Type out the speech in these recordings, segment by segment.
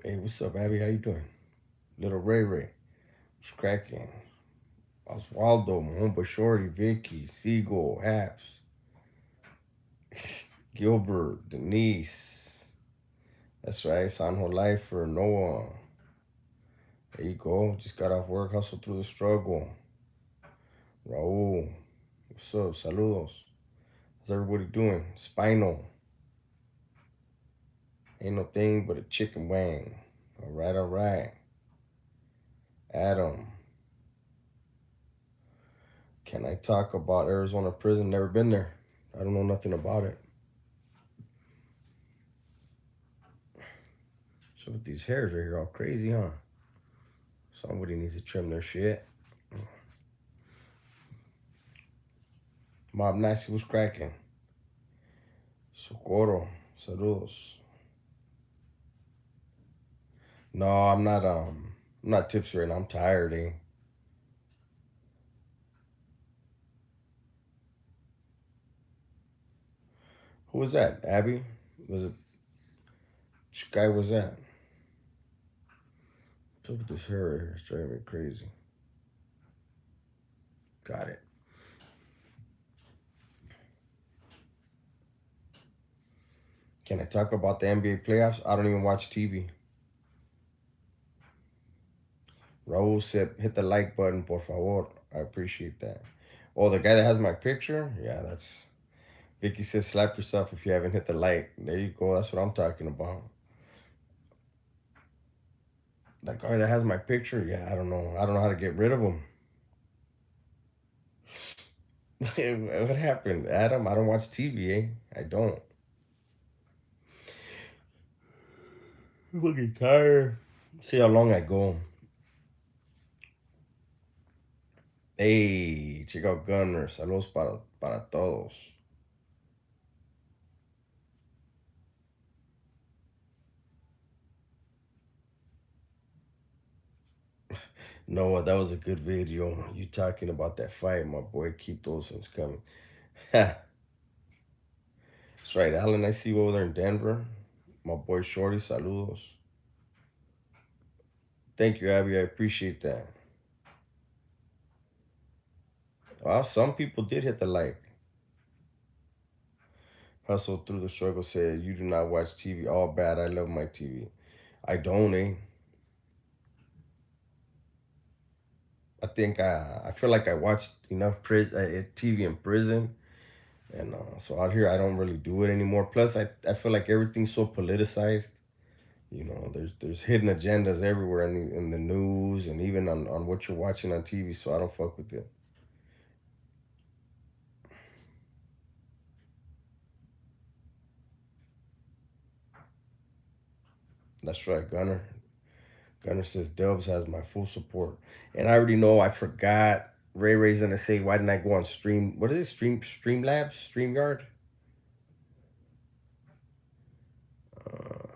Hey, what's up, Abby? How you doing? Little Ray Ray. What's cracking? Oswaldo, my homeboy Shorty, Vicky, Seagull, Haps, Gilbert, Denise. That's right, Sanjo Lifer, Noah. There you go. Just got off work, hustle through the struggle. Raul, what's up? Saludos. How's everybody doing? Spinal. Ain't no thing but a chicken wing. All right, all right. Adam, can I talk about Arizona prison? Never been there. I don't know nothing about it. So with these hairs right here all crazy, huh? Somebody needs to trim their shit. Mob Nasty was cracking. Socorro. Saludos. No, I'm not tipsy right now. I'm tired, eh? Who was that? Abby? Was it which guy was that? What's up with this hair right here? It's driving me crazy. Got it. Can I talk about the NBA playoffs? I don't even watch TV. Raul said, hit the like button, por favor. I appreciate that. Oh, the guy that has my picture? Yeah, that's Vicky says slap yourself if you haven't hit the like. There you go. That's what I'm talking about. That guy that has my picture, yeah, I don't know. I don't know how to get rid of him. What happened, Adam? I don't watch TV, eh? I don't. I'm fucking tired. See how long I go. Hey, check out Gunner. Saludos para todos. Noah, that was a good video. You talking about that fight, my boy. Keep those ones coming. That's right, Alan. I see you over there in Denver. My boy Shorty, saludos. Thank you, Abby. I appreciate that. Well, some people did hit the like. Hustle through the struggle said, you do not watch TV. All bad. I love my TV. I don't, eh? I feel like I watched enough TV in prison. And so out here, I don't really do it anymore. Plus, I feel like everything's so politicized. You know, there's hidden agendas everywhere in the news and even on what you're watching on TV. So I don't fuck with it. That's right, Gunner. Gunner says Dubs has my full support, and I already know. I forgot. Ray Ray's gonna say, "Why didn't I go on stream? What is it? Streamlabs, Streamyard." Uh,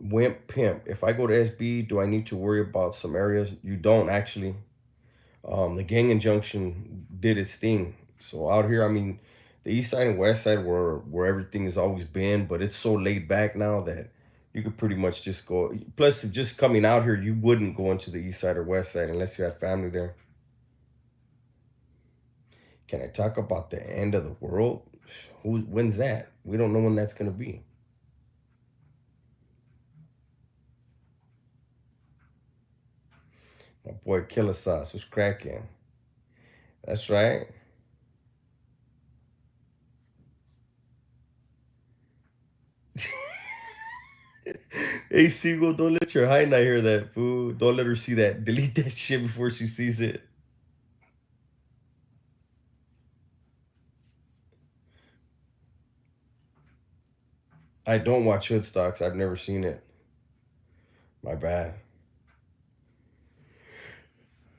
Wimp Pimp. If I go to SB, do I need to worry about some areas? You don't actually. The gang injunction did its thing. So out here, I mean, the east side and west side where everything has always been, but it's so laid back now that you could pretty much just go. Plus, just coming out here, you wouldn't go into the east side or west side unless you had family there. Can I talk about the end of the world? When's that? We don't know when that's gonna be. My boy Killer Sauce was cracking. That's right. Hey, Seagull, don't let your high night hear that, fool. Don't let her see that. Delete that shit before she sees it. I don't watch Hood Stocks. I've never seen it. My bad.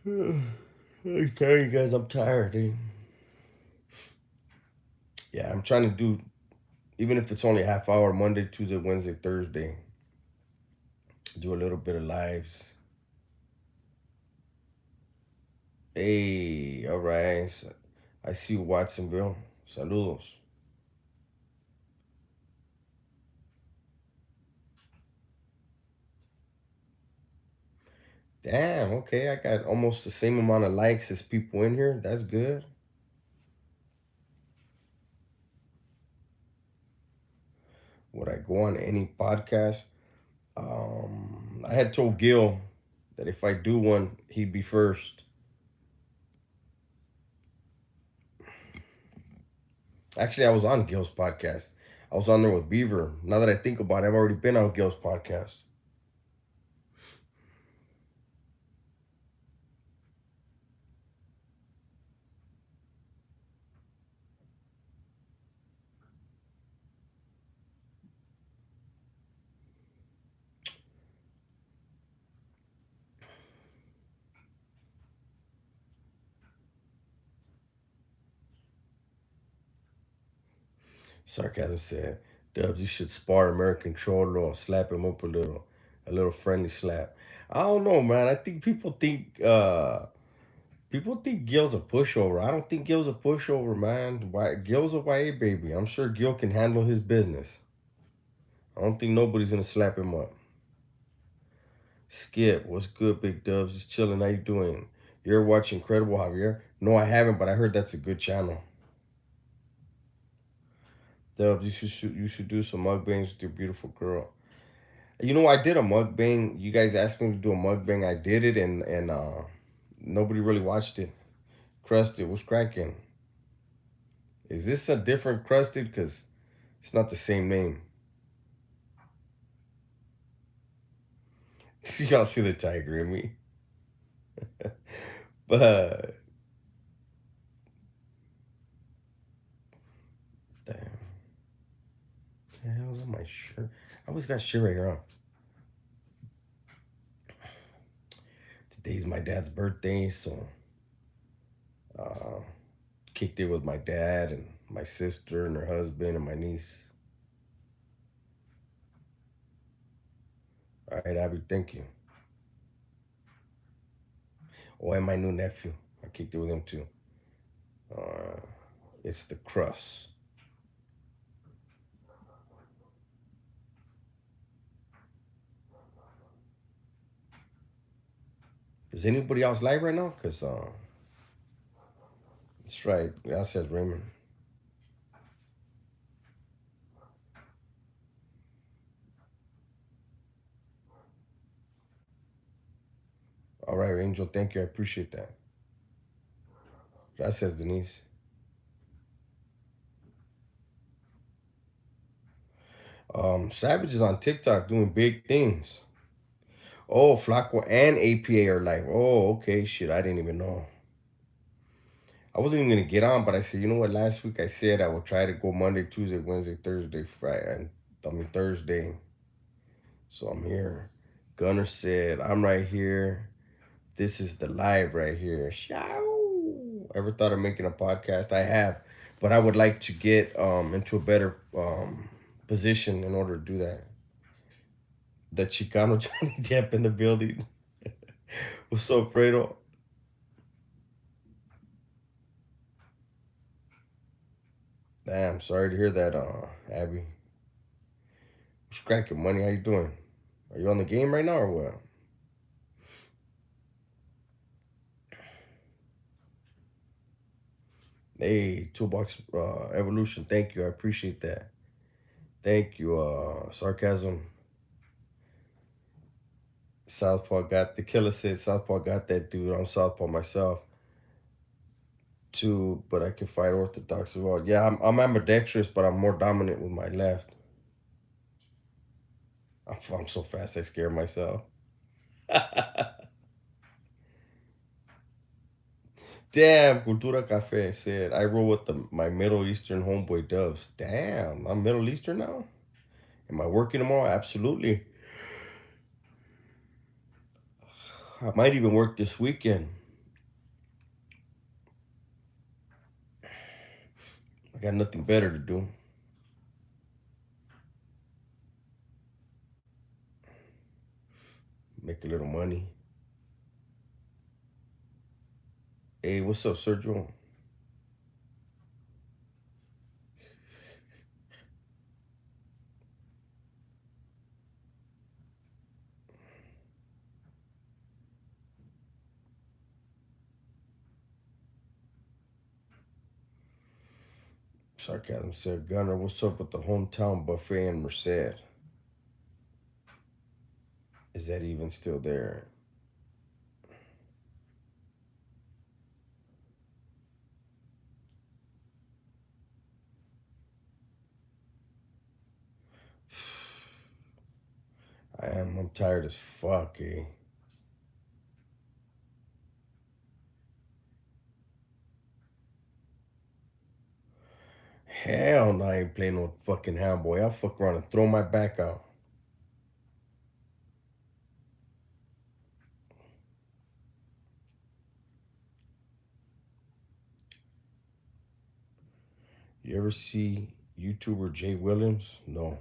I tell you guys, I'm tired, eh? Yeah, I'm trying to do, even if it's only a half hour, Monday, Tuesday, Wednesday, Thursday, do a little bit of lives. Hey, all right. I see you, Watsonville. Saludos. Damn, okay, I got almost the same amount of likes as people in here. That's good. Would I go on any podcast? I had told Gil that if I do one, he'd be first. Actually, I was on Gil's podcast. I was on there with Beaver. Now that I think about it, I've already been on Gil's podcast. Sarcasm said, Dubs, you should spar American Cholo or slap him up a little friendly slap. I don't know, man. I think people think Gil's a pushover. I don't think Gil's a pushover, man. Why Gil's a YA baby. I'm sure Gil can handle his business. I don't think nobody's gonna slap him up. Skip, what's good, Big Dubs? Just chilling. How you doing? You're watching Incredible Javier? No, I haven't, but I heard that's a good channel. Dubs, you should do some mukbangs with your beautiful girl. You know, I did a mukbang. You guys asked me to do a mukbang. I did it, and nobody really watched it. Crusted was cracking. Is this a different Crusted? Because it's not the same name. Y'all see the tiger in me, but damn, the hell's on my shirt? I always got shit right here on. Today's my dad's birthday, so uh, kicked it with my dad and my sister and her husband and my niece. All right, Abby, thank you. Oh, and my new nephew. I kicked it with him too. Uh, it's the crust. Is anybody else live right now? Cause that's right. That says Raymond. All right, Angel. Thank you. I appreciate that. That says Denise. Savage is on TikTok doing big things. Oh, Flaco and APA are live. Oh, okay. Shit, I didn't even know. I wasn't even gonna get on, but I said, you know what? Last week I said I would try to go Monday, Tuesday, Wednesday, Thursday, Friday, and I mean Thursday. So I'm here. Gunner said, I'm right here. This is the live right here. Show. Ever thought of making a podcast? I have, but I would like to get into a better position in order to do that. The Chicano Johnny Depp in the building. What's up, Fredo? Damn, sorry to hear that, Abby. What's cracking, money? How you doing? Are you on the game right now or what? Hey, Toolbox Evolution. Thank you. I appreciate that. Thank you. Sarcasm. Southpaw got the killer said Southpaw got that dude. I'm Southpaw myself too, but I can fight orthodox as well. Yeah, I'm ambidextrous, but I'm more dominant with my left. I'm so fast I scare myself. Damn, Cultura Cafe said I roll with my Middle Eastern homeboy Dubs. Damn, I'm Middle Eastern now. Am I working tomorrow? Absolutely. I might even work this weekend. I got nothing better to do. Make a little money. Hey, what's up, Sergio? Sarcasm said, Gunner, what's up with the hometown buffet in Merced? Is that even still there? I am. I'm tired as fuck, eh? Hell no, I ain't playing no fucking handboy. I'll fuck around and throw my back out. You ever see YouTuber Jay Williams? No.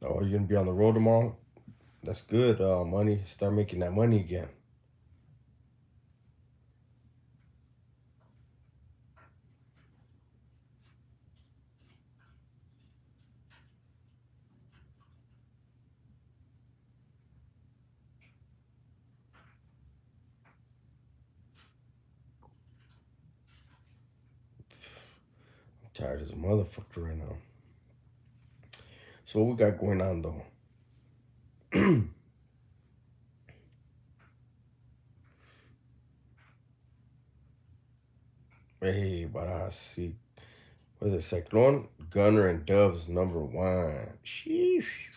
Oh, you're gonna be on the road tomorrow? That's good. Money. Start making that money again. I'm tired as a motherfucker right now. So what we got going on though? Hey, but I see. Was it Cyclone? Gunner and Dubs #1. Sheesh.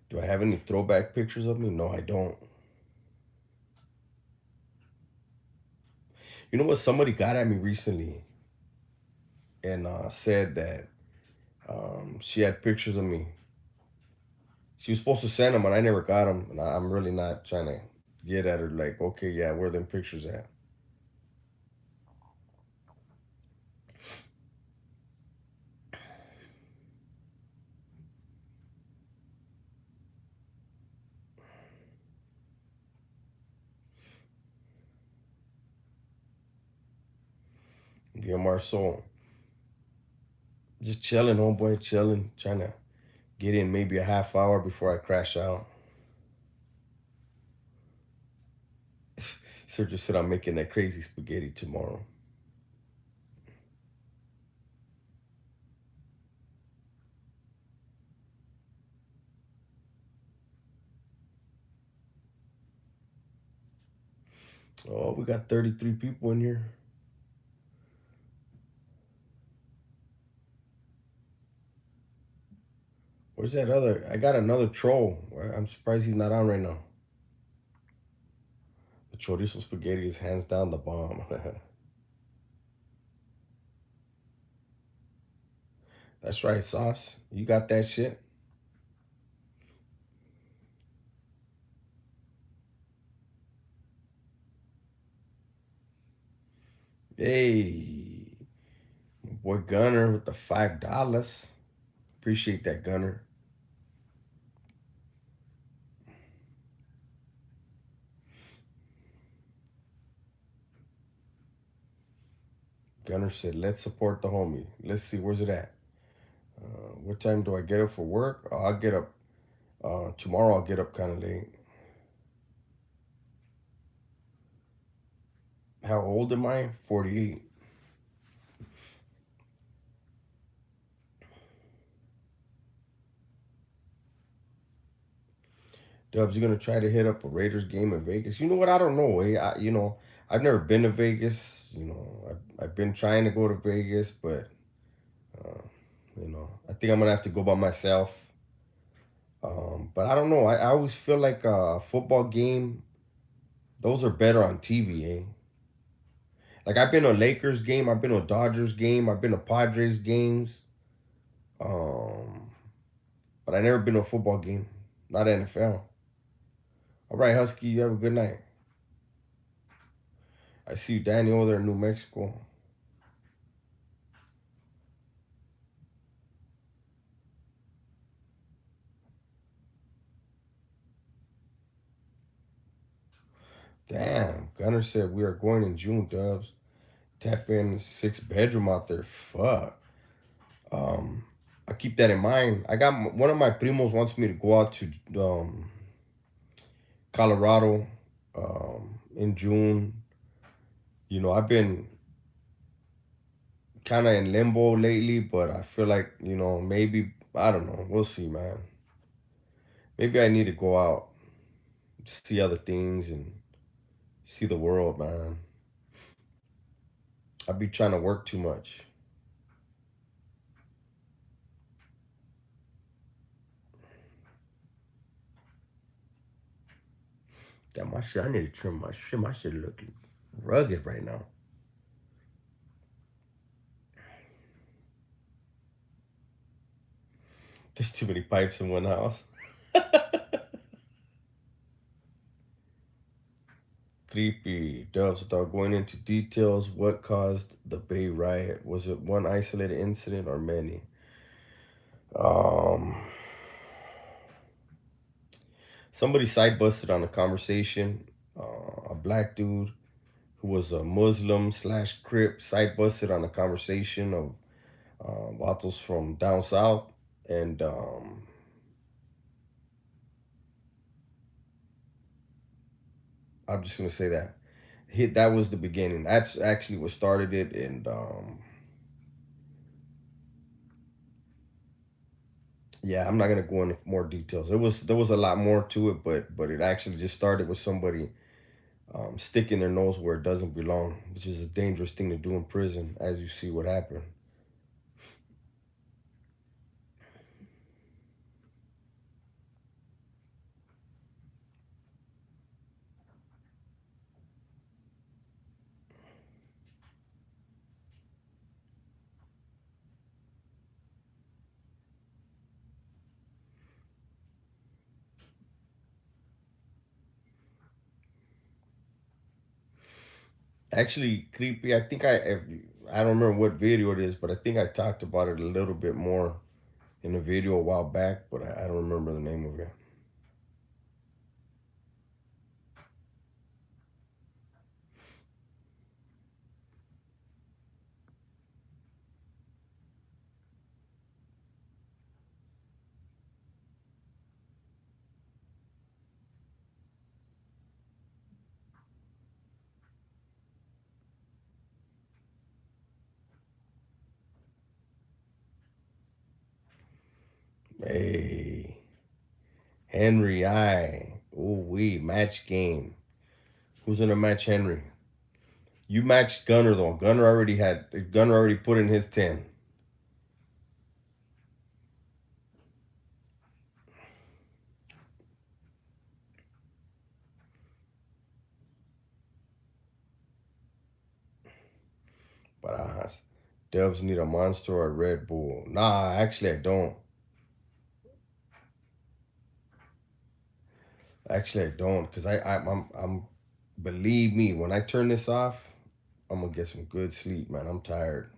Do I have any throwback pictures of me? No, I don't. You know what? Somebody got at me recently and said that she had pictures of me. She was supposed to send them, but I never got them. And I'm really not trying to get at her. Like, okay, yeah, where them pictures at? VMR Soul. Just chilling, homeboy, chilling, trying to get in maybe a half hour before I crash out. So just said I'm making that crazy spaghetti tomorrow. Oh, we got 33 people in here. Where's that other? I got another troll. I'm surprised he's not on right now. The chorizo spaghetti is hands down the bomb. That's right, Sauce. You got that shit? Hey, boy Gunner with the $5. Appreciate that, Gunner. Gunner said, let's support the homie. Let's see, where's it at? What time do I get up for work? Oh, I'll get up. Tomorrow I'll get up kind of late. How old am I? 48. Dubs, you gonna try to hit up a Raiders game in Vegas? You know what? I don't know. I've never been to Vegas. I've been trying to go to Vegas, but uh, I think I'm gonna have to go by myself. But I don't know. I always feel like a football game, those are better on TV, eh? Like I've been to a Lakers game, I've been to a Dodgers game, I've been to Padres games, um, but I never been to a football game, not NFL. All right, Husky, you have a good night. I see you, Danny, over there in New Mexico. Damn. Gunner said we are going in June, Dubs. Tap in 6 bedroom out there. Fuck. Um, I keep that in mind. I got one of my primos wants me to go out to Colorado in June. I've been kind of in limbo lately, but I feel like maybe I don't know. We'll see, man. Maybe I need to go out, see other things, and see the world, man. I be trying to work too much. Damn, my shit. I need to trim my shit. My shit looking rugged right now. There's too many pipes in one house. Creepy. Dubs, without going into details, what caused the Bay riot? Was it one isolated incident or many? Um, Somebody side busted on a conversation. A black dude who was a Muslim slash Crip side busted on a conversation of Vatos from down south, and I'm just gonna say that that was the beginning. That's actually what started it, and yeah, I'm not gonna go into more details. There was a lot more to it, but it actually just started with somebody sticking their nose where it doesn't belong, which is a dangerous thing to do in prison, as you see what happened. Actually, creepy. I don't remember what video it is, but I think I talked about it a little bit more in a video a while back, but I don't remember the name of it. Hey, Henry, we match game. Who's gonna match Henry? You matched Gunner though. Gunner already put in his 10. But Dubs need a Monster or a Red Bull. Nah, actually I don't. Actually I don't, cause I'm believe me, when I turn this off, I'm gonna get some good sleep, man. I'm tired.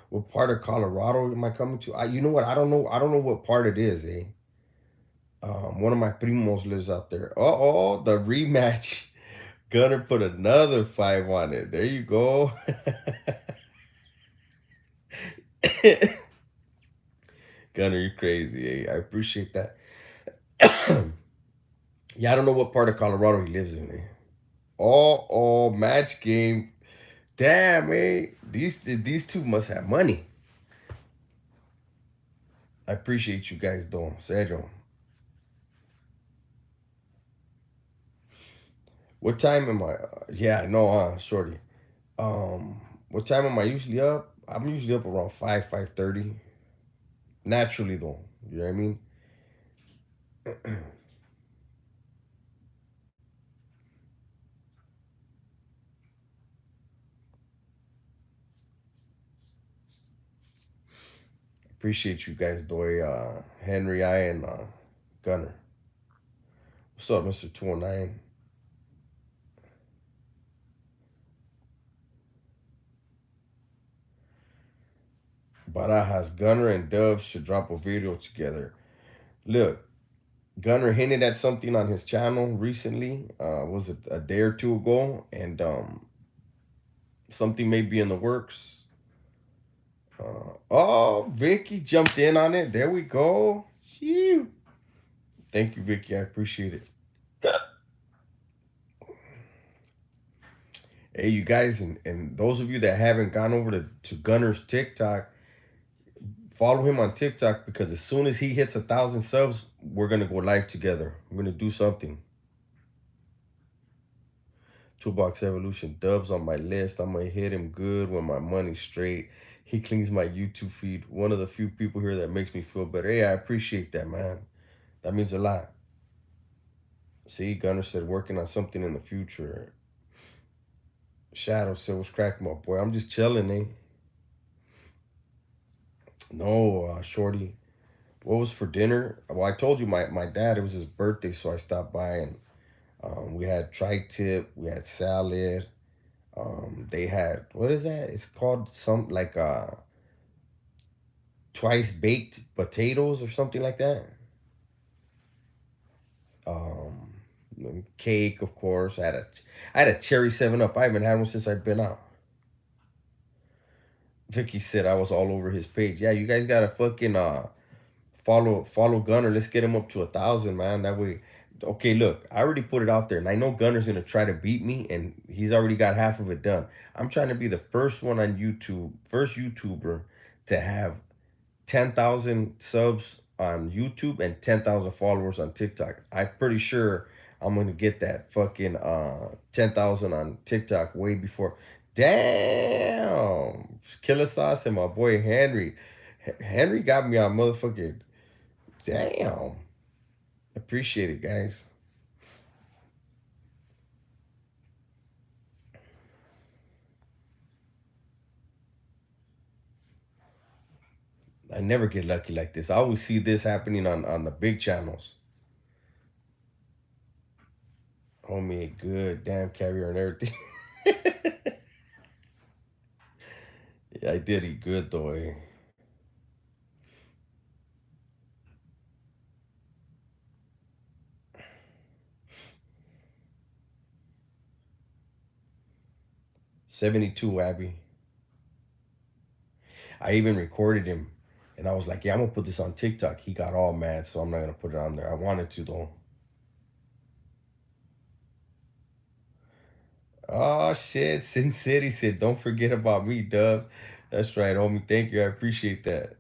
What part of Colorado am I coming to? You know what? I don't know. I don't know what part it is, eh? One of my primos lives out there. Oh, the rematch. Gunner put another 5 on it. There you go. Gunner, you crazy, eh? I appreciate that. Yeah, I don't know what part of Colorado he lives in, eh? Match game. Damn, eh? These two must have money. I appreciate you guys, though. Serio. What time am I? Yeah, no, shorty. What time am I usually up? I'm usually up around 5:30. Naturally, though. You know what I mean? Appreciate you guys, Doy, Henry, and Gunner. What's up, Mr. 209? Barajas, Gunner, and Dubs should drop a video together. Look, Gunner hinted at something on his channel recently. Was it a day or two ago? And something may be in the works. Oh, Vicky jumped in on it. There we go. Phew. Thank you, Vicky. I appreciate it. Hey, you guys, and those of you that haven't gone over to Gunner's TikTok, follow him on TikTok because as soon as he hits 1,000 subs, we're gonna go live together. We're gonna do something. Toolbox Evolution Dubs on my list. I'm gonna hit him good when my money's straight. He cleans my YouTube feed. One of the few people here that makes me feel better. Hey, I appreciate that, man. That means a lot. See, Gunner said working on something in the future. Shadow said, "What's cracking, my boy? I'm just chilling, eh?" No, Shorty. What was for dinner? Well, I told you my dad. It was his birthday, so I stopped by and we had tri-tip. We had salad. They had what is that? It's called some like twice baked potatoes or something like that. Um, Cake, of course. I had a cherry 7 Up. I haven't had one since I've been out. Vicky said I was all over his page. Yeah, you guys gotta fucking follow Gunner. Let's get him up to 1,000, man. That way. Okay, look, I already put it out there, and I know Gunner's gonna try to beat me, and he's already got half of it done. I'm trying to be the first one on YouTube, first YouTuber to have 10,000 subs on YouTube and 10,000 followers on TikTok. I'm pretty sure I'm gonna get that fucking 10,000 on TikTok way before. Damn, Killer Sauce and my boy Henry. Henry got me on motherfucking. Damn, appreciate it, guys. I never get lucky like this. I always see this happening on the big channels. Homie, good damn caviar and everything. Yeah, I did eat good though. Eh? 72, Abby. I even recorded him, and I was like, "Yeah, I'm gonna put this on TikTok." He got all mad, so I'm not gonna put it on there. I wanted to though. Oh shit, Sin City said, "Don't forget about me, Dubs." That's right, homie. Thank you. I appreciate that.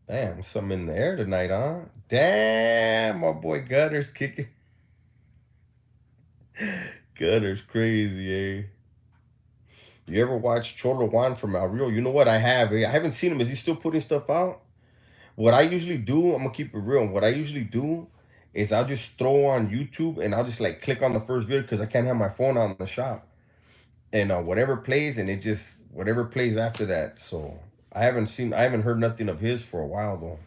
Damn, something in the air tonight, huh? Damn, my boy Gunner's kicking. Gunner's crazy, eh? You ever watch Cholo Juan from El Rio? You know what I have, eh? I haven't seen him. Is he still putting stuff out? What I usually do, I'm gonna keep it real. What I usually do is I'll just throw on YouTube and I'll just like click on the first video because I can't have my phone out in the shop. And whatever plays and it just whatever plays after that. So I haven't heard nothing of his for a while though.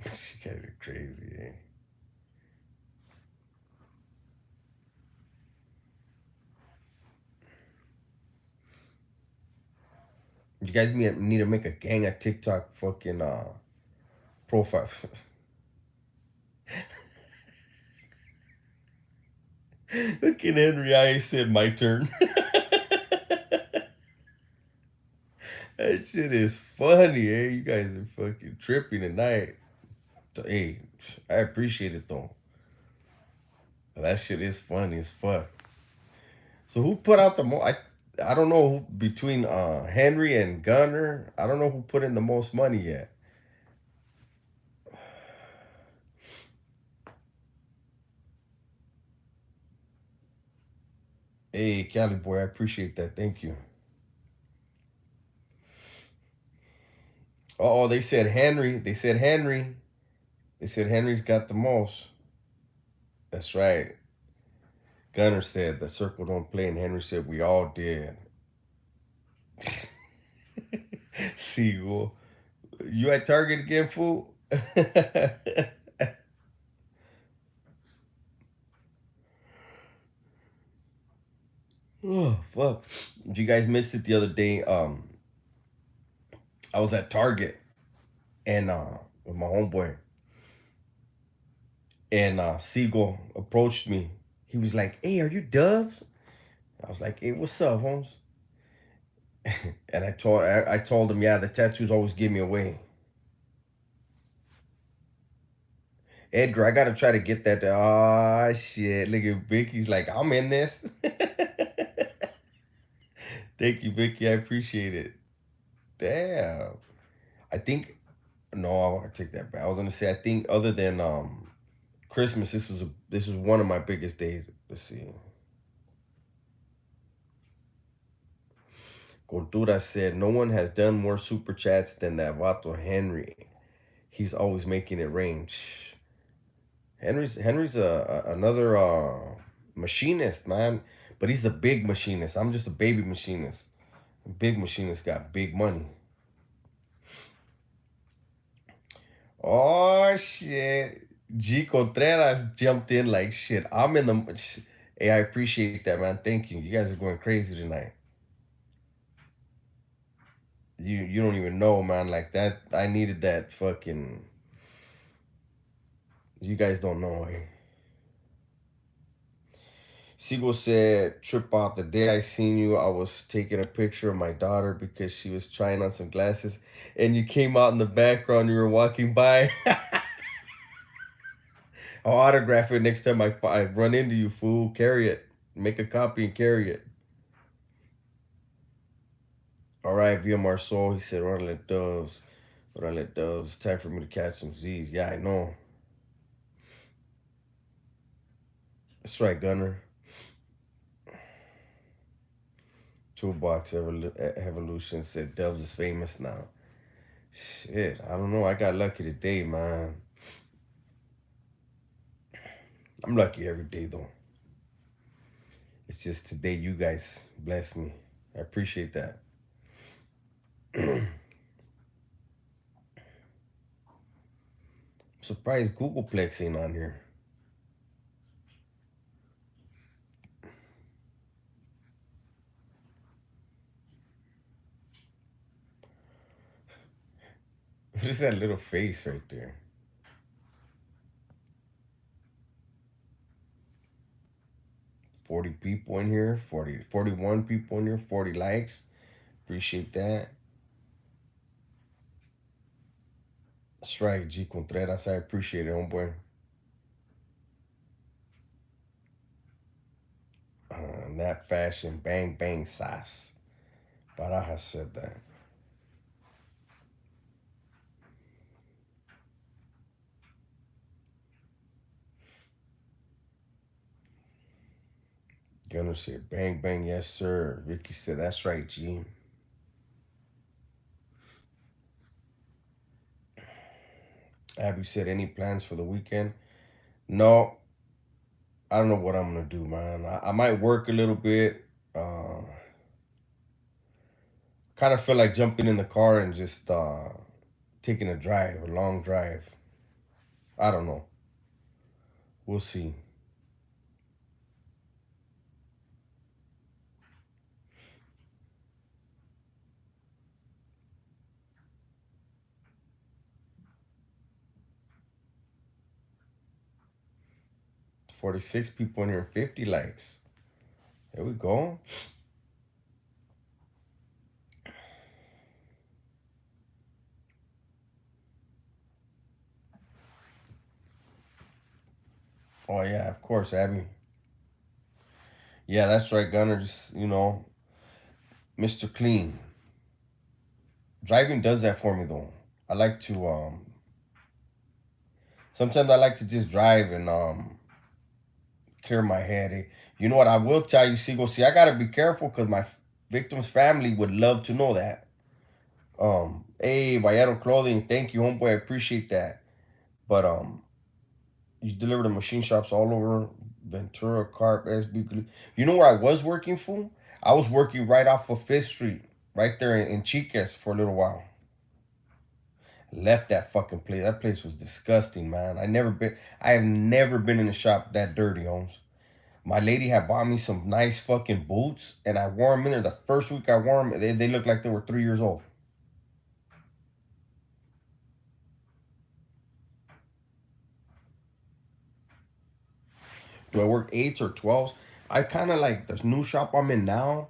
You guys are crazy, eh? You guys need to make a gang of TikTok fucking profile. Look at Henry. I said my turn. That shit is funny, eh? You guys are fucking tripping tonight. Hey, I appreciate it though. That shit is funny as fuck. So who put out the most? I don't know between Henry and Gunner. I don't know who put in the most money yet. Hey, Cali boy, I appreciate that. Thank you. Oh, they said Henry. They said Henry. They said Henry's got the most. That's right. Gunner said the circle don't play, and Henry said we all did. Seagull, you at Target again, fool? Oh fuck! If you guys missed it the other day, I was at Target and with my homeboy, and Siegel approached me. He was like, "Hey, are you Dubs?" I was like, "Hey, what's up, Holmes?" And I told him, "Yeah, the tattoos always give me away." Edgar, I gotta try to get that. Ah, shit! Look at Vicky's like, "I'm in this." Thank you, Vicky. I appreciate it. Damn. I think no, I take that back. I was gonna say I think other than Christmas, this was one of my biggest days. Let's see. Cultura said no one has done more super chats than that vato Henry. He's always making it rain. Henry's another machinist, man. But he's a big machinist. I'm just a baby machinist. Big machinist got big money. Oh shit. G Contreras jumped in like shit. I'm in the Hey, I appreciate that, man. Thank you. You guys are going crazy tonight. You don't even know, man. Like that I needed that fucking you guys don't know. Eh? Siegel said, "Trip out the day I seen you, I was taking a picture of my daughter because she was trying on some glasses and you came out in the background, you were walking by." I'll autograph it next time I run into you, fool. Carry it. Make a copy and carry it. All right, Via Marceau, he said, "Orale Doves. Orale Doves. Time for me to catch some Z's." Yeah, I know. That's right, Gunner. Toolbox Evolution said Dubs is famous now. Shit, I don't know. I got lucky today, man. I'm lucky every day, though. It's just today you guys bless me. I appreciate that. I'm surprised Googleplex ain't on here. What is that little face right there? 40 people in here, 41 people in here, 40 likes. Appreciate that. That's right, G Contreras. I appreciate it, homeboy. That fashion, bang, bang, sass. Baraja said that. Gunner said, bang, bang, yes, sir. Ricky said, that's right, G. Abby said, any plans for the weekend? No, I don't know what I'm going to do, man. I might work a little bit. Kind of feel like jumping in the car and just taking a drive, a long drive. I don't know. We'll see. 46 people in here, 50 likes. There we go. Oh, yeah, of course, Abby. Yeah, that's right, Gunner. Just, Mr. Clean. Driving does that for me, though. I like to, sometimes I like to just drive and clear my head. You know what? I will tell you, Siegel. See, I got to be careful because my victim's family would love to know that. Hey, Vallado Clothing, thank you, homeboy. I appreciate that. But you deliver to machine shops all over Ventura, Carp, SB. You know where I was working, fool? I was working right off of Fifth Street, right there in Chicas for a little while. Left that fucking place. That place was disgusting, man. I have never been in a shop that dirty, Holmes. My lady had bought me some nice fucking boots, and I wore them in there. The first week I wore them, they looked like they were 3 years old. Do I work 8s or 12s? I kind of like this new shop I'm in now.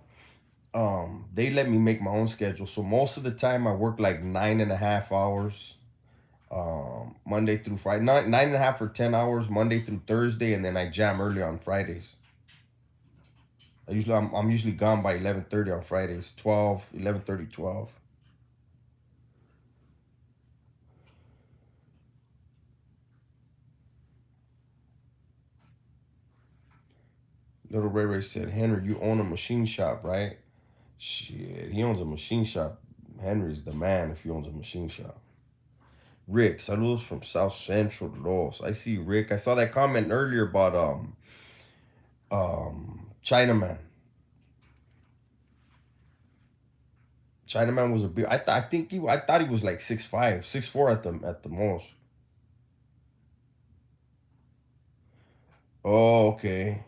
They let me make my own schedule. So most of the time I work like 9.5 hours. Monday through Friday, nine and a half or 10 hours Monday through Thursday, and then I jam early on Fridays. I'm usually gone by 11:30 on Fridays. 12, 11:30, 12. Little Ray Ray said, Henry, you own a machine shop, right? Shit, he owns a machine shop. Henry's the man if he owns a machine shop. Rick, saludos from South Central Los. I see Rick. I saw that comment earlier about Chinaman. Chinaman was a big. I thought he was like 6'5", 6'4" at the most. Oh, okay.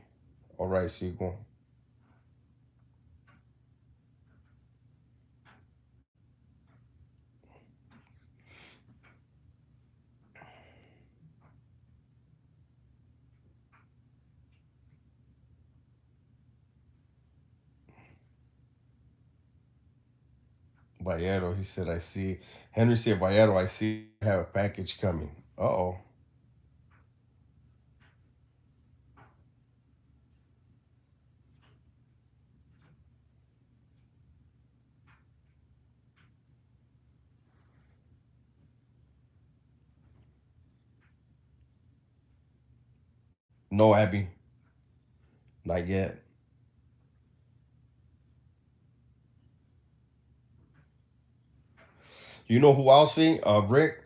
All right, sequel. Vallero, he said, I see. Henry said, Vallero, I see. I have a package coming. Uh oh. No, Abby, not yet. You know who I'll see? Rick.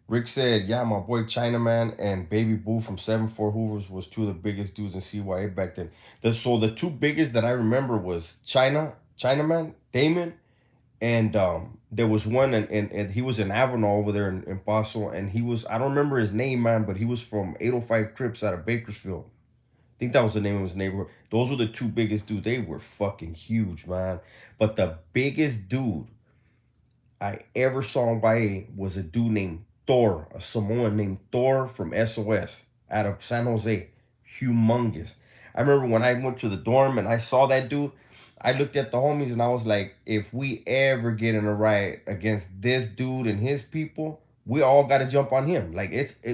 Rick said, yeah, my boy Chinaman and Baby Boo from 7-4 Hoovers was two of the biggest dudes in CYA back then. So the two biggest that I remember was Chinaman, Damon, and there was one, and he was in Avenal over there in Paso, and he was, I don't remember his name, man, but he was from 805 Crips out of Bakersfield. I think that was the name of his neighborhood. Those were the two biggest dudes. They were fucking huge, man. But the biggest dude I ever saw in YA was a dude named Thor, a Samoan named Thor from SOS out of San Jose. Humongous. I remember when I went to the dorm and I saw that dude, I looked at the homies and I was like, if we ever get in a riot against this dude and his people, we all got to jump on him. Like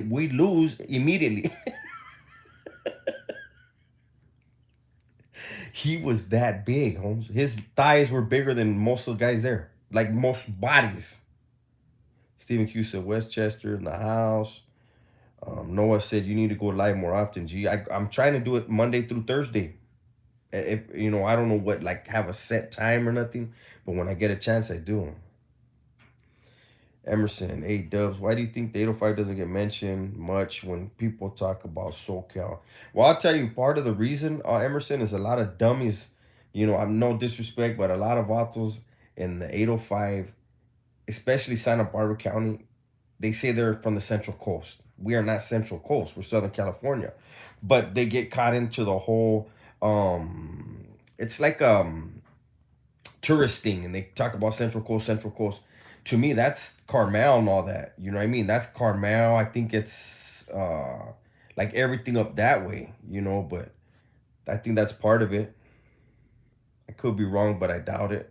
we lose immediately. He was that big, Holmes. His thighs were bigger than most of the guys there. Like most bodies. Stephen Q said Westchester in the house. Noah said you need to go live more often. I'm trying to do it Monday through Thursday. If I don't know what, like, have a set time or nothing, but when I get a chance, I do. Emerson, A Dubs, why do you think the 805 doesn't get mentioned much when people talk about SoCal? Well, I'll tell you, part of the reason, Emerson, is a lot of dummies. I'm no disrespect, but a lot of vatos in the 805, especially Santa Barbara County, they say they're from the Central Coast. We are not Central Coast. We're Southern California, but they get caught into the whole. It's like tourist thing, and they talk about Central Coast, Central Coast. To me, that's Carmel and all that. You know what I mean? That's Carmel. I think it's like everything up that way. But I think that's part of it. I could be wrong, but I doubt it.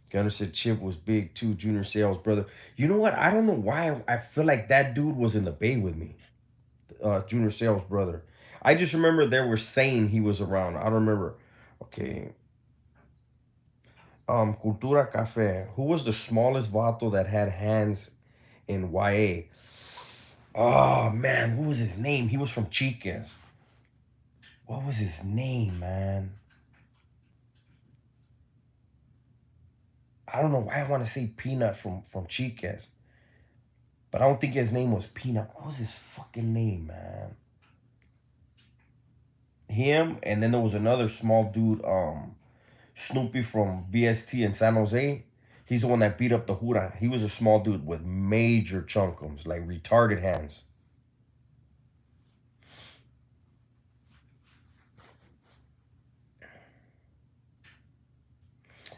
Gunner said Chip was big too. Junior Sales brother. You know what? I don't know why I feel like that dude was in the Bay with me. Junior Sales brother. I just remember they were saying he was around. I don't remember. Okay. Cultura Cafe. Who was the smallest vato that had hands in YA? Oh man, what was his name? He was from Chiques. What was his name, man? I don't know why I want to say Peanut from Chiques, but I don't think his name was Peanut. What was his fucking name, man? Him, and then there was another small dude, Snoopy from VST in San Jose. He's the one that beat up the Hura. He was a small dude with major chunkums, like retarded hands.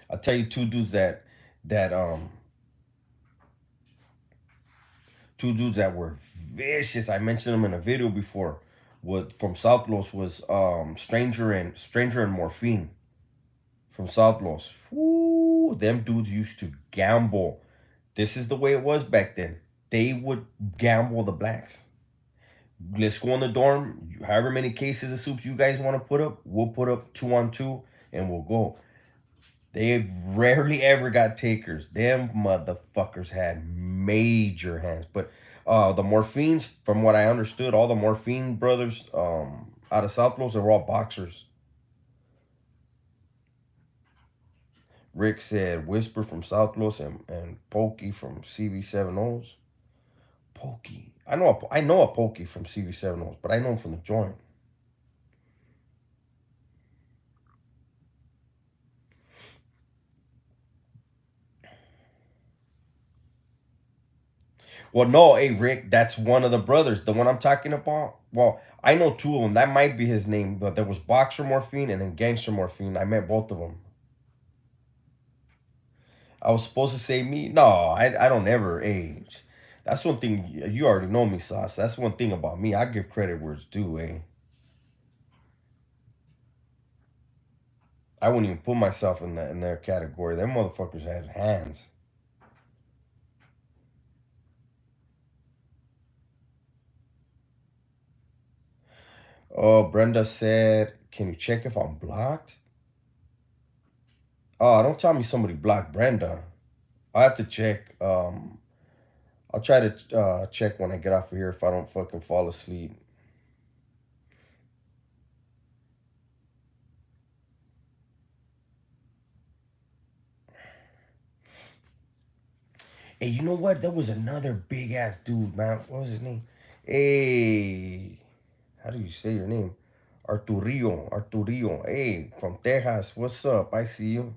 I'll tell you two dudes that two dudes that were vicious. I mentioned them in a video before. What from South Los was Stranger and Morphine from South Los. Woo, them dudes used to gamble. This is the way it was back then. They would gamble the blacks. Let's go in the dorm. However many cases of soups you guys want to put up, we'll put up 2-on-2 and we'll go. They rarely ever got takers. Them motherfuckers had major hands. But the Morphines, from what I understood, all the Morphine brothers out of South Los, they were all boxers. Rick said Whisper from South Los and Pokey from CV70s. Pokey. I know a Pokey from CV70s, but I know him from the joint. Well, no, hey Rick, that's one of the brothers. The one I'm talking about. Well, I know two of them. That might be his name, but there was Boxer Morphine and then Gangster Morphine. I met both of them. I was supposed to say me. No, I don't ever age. That's one thing you already know me, Sauce. That's one thing about me. I give credit where it's due, eh? I wouldn't even put myself in their category. Them motherfuckers had hands. Oh, Brenda said, "Can you check if I'm blocked?" Oh, don't tell me somebody blocked Brenda. I have to check. I'll try to check when I get off of here if I don't fucking fall asleep. Hey, you know what? There was another big ass dude, man. What was his name? Hey, how do you say your name? Arturillo. Hey, from Texas. What's up? I see you.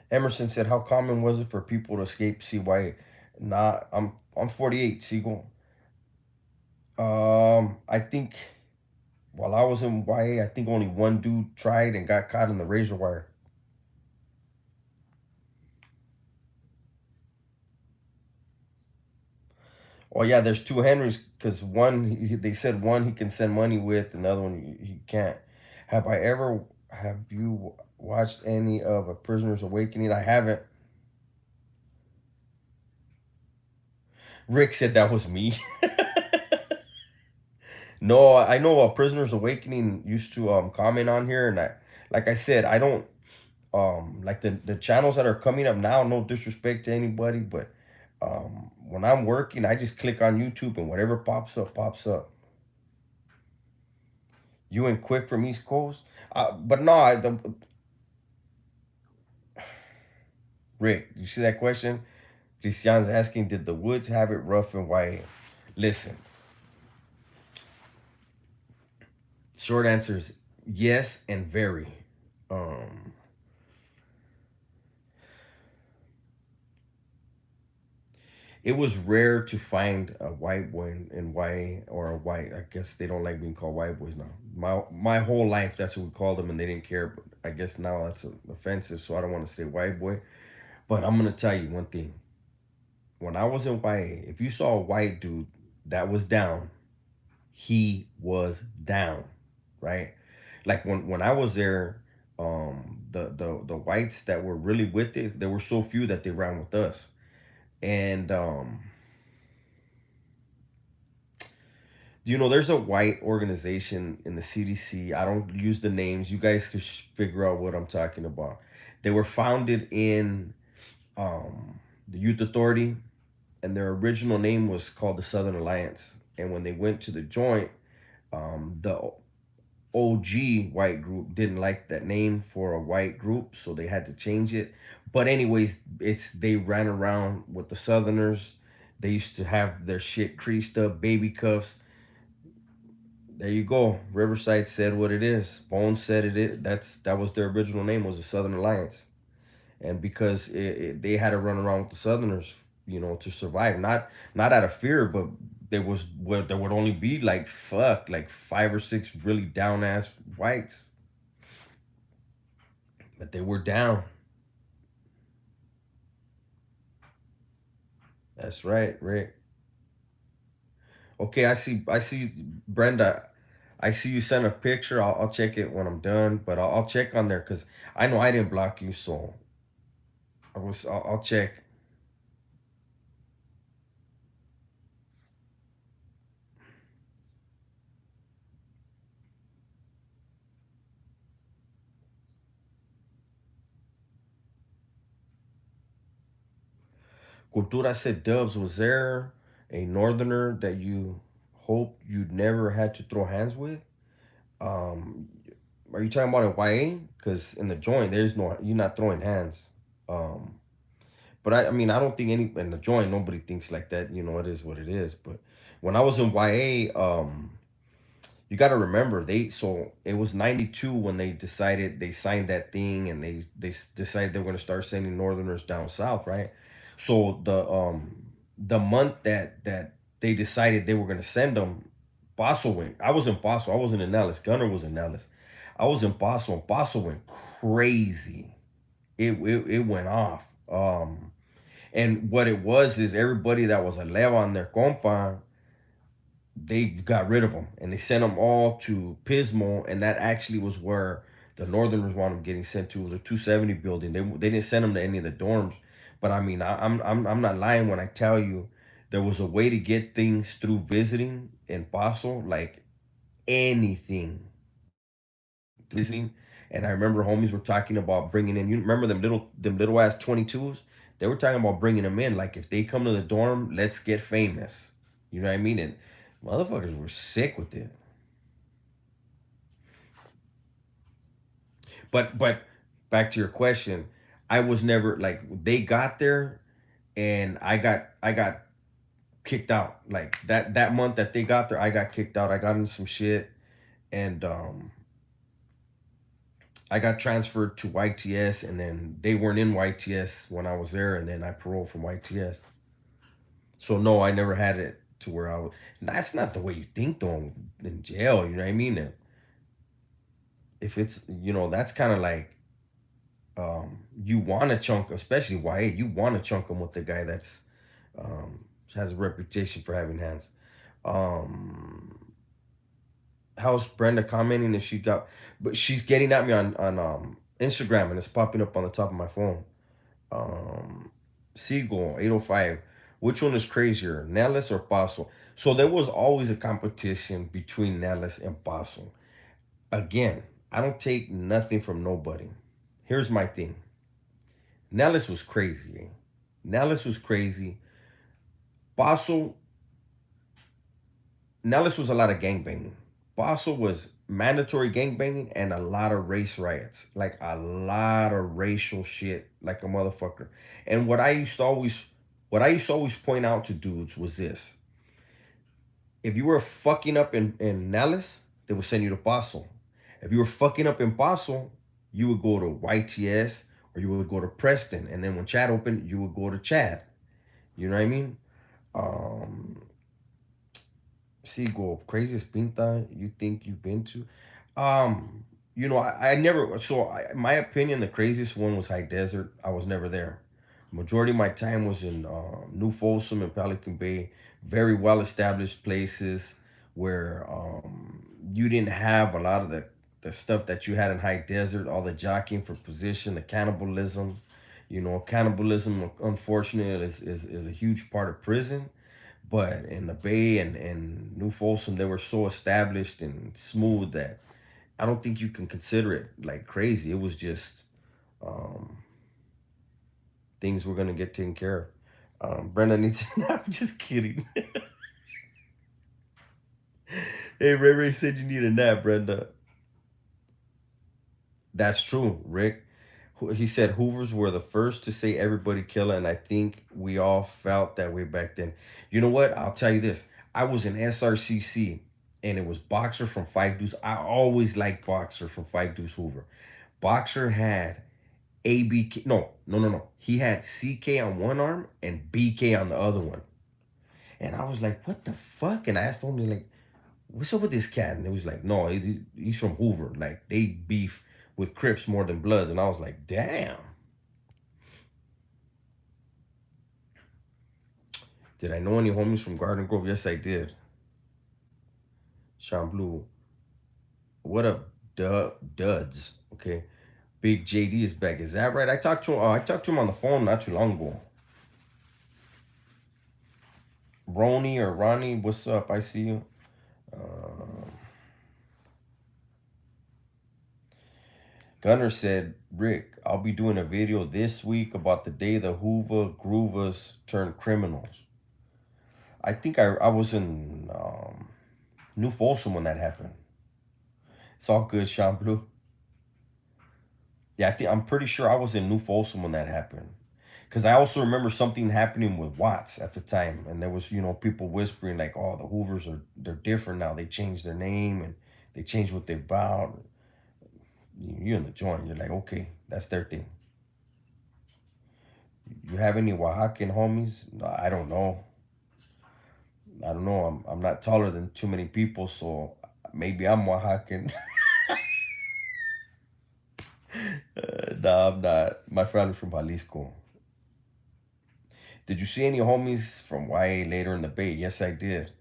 Emerson said, "How common was it for people to escape CY?" Nah, I'm 48, Siegel. I think while I was in YA, I think only one dude tried and got caught in the razor wire. Oh yeah, there's two Henrys because they said one he can send money with, and the other one he can't. Have you watched any of A Prisoner's Awakening? I haven't. Rick said that was me. No, I know A Prisoner's Awakening used to comment on here, and I like I said, I don't like the channels that are coming up now, no disrespect to anybody, but when I'm working, I just click on YouTube and whatever pops up, pops up. You and Quick from East Coast? But no, Rick, you see that question? Christian's asking, did the Woods have it rough and white? Listen, short answer is yes and very. Um, it was rare to find a white boy in YA or a white. I guess they don't like being called white boys now. My whole life, that's what we called them, and they didn't care. But I guess now that's offensive, so I don't want to say white boy. But I'm gonna tell you one thing. When I was in YA, if you saw a white dude that was down, he was down, right? Like when I was there, the whites that were really with it, there were so few that they ran with us. And there's a white organization in the CDC. I don't use the names. You guys could figure out what I'm talking about. They were founded in the Youth Authority, and their original name was called the Southern Alliance. And when they went to the joint, the OG white group didn't like that name for a white group, so they had to change it. But anyways, it's they ran around with the Southerners, They used to have their shit creased up, baby cuffs. There you go. Riverside said what it is. Bones said it is. That was their original name, was the Southern Alliance. And because they had to run around with the Southerners, to survive. Not out of fear, but there would only be like like 5 or 6 really down ass whites, but they were down. That's right, Rick. Okay, I see, Brenda. I see you sent a picture. I'll check it when I'm done, but I'll check on there because I know I didn't block you, so I'll check. Cultura said, Dubs, was there a northerner that you hope you'd never had to throw hands with? Um, are you talking about in YA? Because in the joint, you're not throwing hands. Um, but I mean, I don't think any in the joint nobody thinks like that. It is what it is. But when I was in YA, you got to remember it was 92 when they signed that thing, and decided they were going to start sending northerners down south, right? So the month that they decided they were going to send them, Paso went. I was in Paso. I wasn't in Nellis. Gunner was in Nellis. I was in Paso, and Paso went crazy. It went off. And what it was is everybody that was a leva on their compa, they got rid of them, and they sent them all to Pismo, and that actually was where the Northerners wanted them getting sent to. It was a 270 building. They didn't send them to any of the dorms, but I mean, I'm not lying when I tell you there was a way to get things through visiting in Paso, like anything visiting. And I remember homies were talking about bringing in. You remember them little ass 22s? They were talking about bringing them in. Like if they come to the dorm, let's get famous. You know what I mean? And motherfuckers were sick with it. But back to your question, I was never like they got there, and I got kicked out. Like that month that they got there, I got kicked out. I got in some shit, and I got transferred to YTS, and then they weren't in YTS when I was there, and then I paroled from YTS. So no, I never had it to where I was. That's not the way you think though in jail. You know what I mean? If it's that's kind of like you want to chunk, especially YA, you want to chunk them with the guy that's um, has a reputation for having hands. Um, how's Brenda commenting if she got, but she's getting at me on Instagram, and it's popping up on the top of my phone. Um, Seagull 805. Which one is crazier, Nellis or Paso? So there was always a competition between Nellis and Paso. Again, I don't take nothing from nobody. Here's my thing. Nellis was crazy. Eh? Nellis was crazy. Paso, Nellis was a lot of gangbanging. Paso was mandatory gangbanging and a lot of race riots. Like a lot of racial shit, like a motherfucker. And what I used to always point out to dudes was this. If you were fucking up in Nellis, they would send you to Paso. If you were fucking up in Paso, you would go to YTS or you would go to Preston. And then when Chad opened, you would go to Chad. You know what I mean? Um, Seagull, craziest pinta you think you've been to? Um, I never. My opinion, the craziest one was High Desert. I was never there. Majority of my time was in New Folsom and Pelican Bay, very well established places where you didn't have a lot of the stuff that you had in High Desert, all the jockeying for position, the cannibalism. Cannibalism, unfortunately, is a huge part of prison. But in the Bay and New Folsom, they were so established and smooth that I don't think you can consider it like crazy. It was just um, things were gonna get taken care of. Brenda needs. I'm just kidding. Hey, Ray Ray said you need a nap, Brenda. That's true, Rick. He said Hoovers were the first to say everybody kill it, and I think we all felt that way back then. You know what? I'll tell you this. I was in SRCC, and it was Boxer from Five Deuce. I always liked Boxer from Five Deuce Hoover. Boxer had ABK. No, no, no, no. He had CK on one arm and BK on the other one. And I was like, what the fuck? And I asked homie, like, what's up with this cat? And he was like, no, he's from Hoover. Like, they beef with Crips more than Bloods. And I was like, damn. Did I know any homies from Garden Grove? Yes, I did. Sean Blue. What up, duds? Okay. Big JD is back. Is that right? I talked to him. I talked to him on the phone not too long ago. Roni or Ronnie, what's up? I see you. Gunner said, Rick, I'll be doing a video this week about the day the Hoover Groovers turned criminals. I think I was in New Folsom when that happened. It's all good, Sean Blue. Yeah, I'm pretty sure I was in New Folsom when that happened. Because I also remember something happening with Watts at the time, and there was people whispering like, "Oh, the Hoovers they're different now. They changed their name and they changed what they're about." You're in the joint. You're like, okay, that's their thing. You have any Oaxacan homies? No, I don't know. I don't know. I'm not taller than too many people, so maybe I'm Oaxacan. No, I'm not. My family's from Jalisco. Did you see any homies from YA later in the Bay? Yes, I did.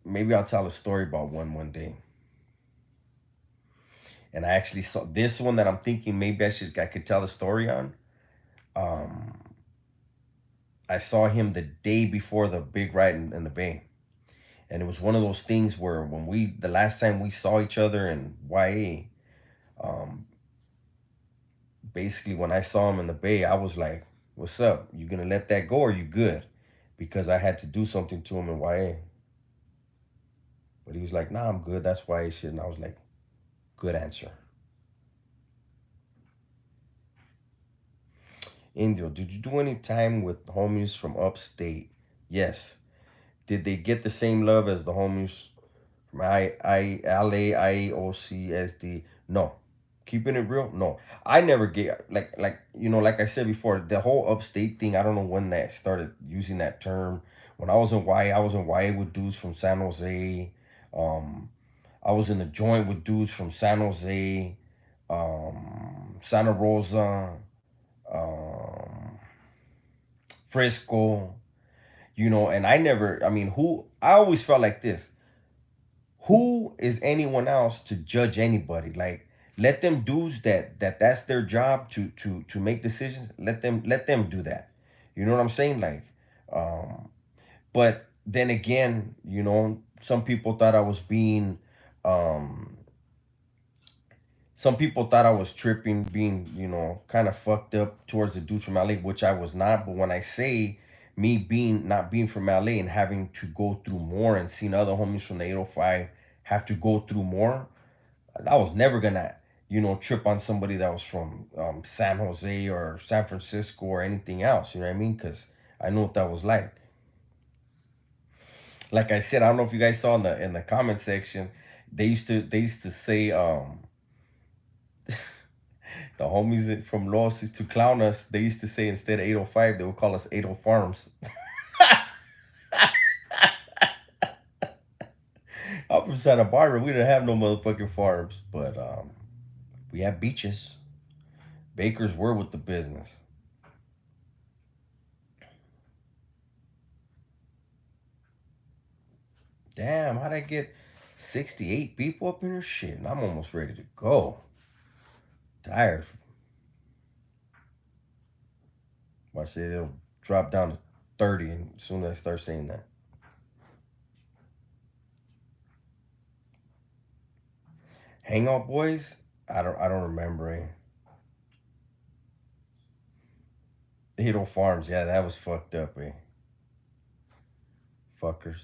Maybe I'll tell a story about one day. And I actually saw this one that I'm thinking maybe I could tell the story on. Um, I saw him the day before the big riot in the Bay. And it was one of those things where the last time we saw each other in YA, um, basically when I saw him in the Bay, I was like, what's up? You gonna let that go or you good? Because I had to do something to him in YA. But he was like, nah, I'm good. That's YA shit. And I was like, good answer. Indio, did you do any time with homies from upstate? Yes. Did they get the same love as the homies from LAIOCSD? No. Keeping it real? No. I never get like I said before, the whole upstate thing, I don't know when that started using that term. When I was in YA with dudes from San Jose. Um, I was in the joint with dudes from San Jose, Santa Rosa, um, Frisco, and I always felt like this. Who is anyone else to judge anybody? Like, let them dudes that's their job to make decisions. Let them do that. You know what I'm saying? Like, but then again, some people thought I was being um some people thought I was tripping, being, kind of fucked up towards the dudes from LA, which I was not. But when I say me being not being from LA and having to go through more and seeing other homies from the 805 have to go through more, I was never gonna, trip on somebody that was from San Jose or San Francisco or anything else. You know what I mean? Because I know what that was like. Like I said, I don't know if you guys saw in the comment section, they used to say the homies from Los to clown us, they used to say instead of 805, they would call us 80 Farms. I'm from Santa Barbara. We didn't have no motherfucking farms, but we had beaches. Bakers were with the business. Damn, how'd I get 68 people up in here? Shit, and I'm almost ready to go. Tired. I said it'll drop down to 30 and as soon as I start saying that. Hangout Boys? I don't remember. Hito Farms, yeah, that was fucked up, fuckers.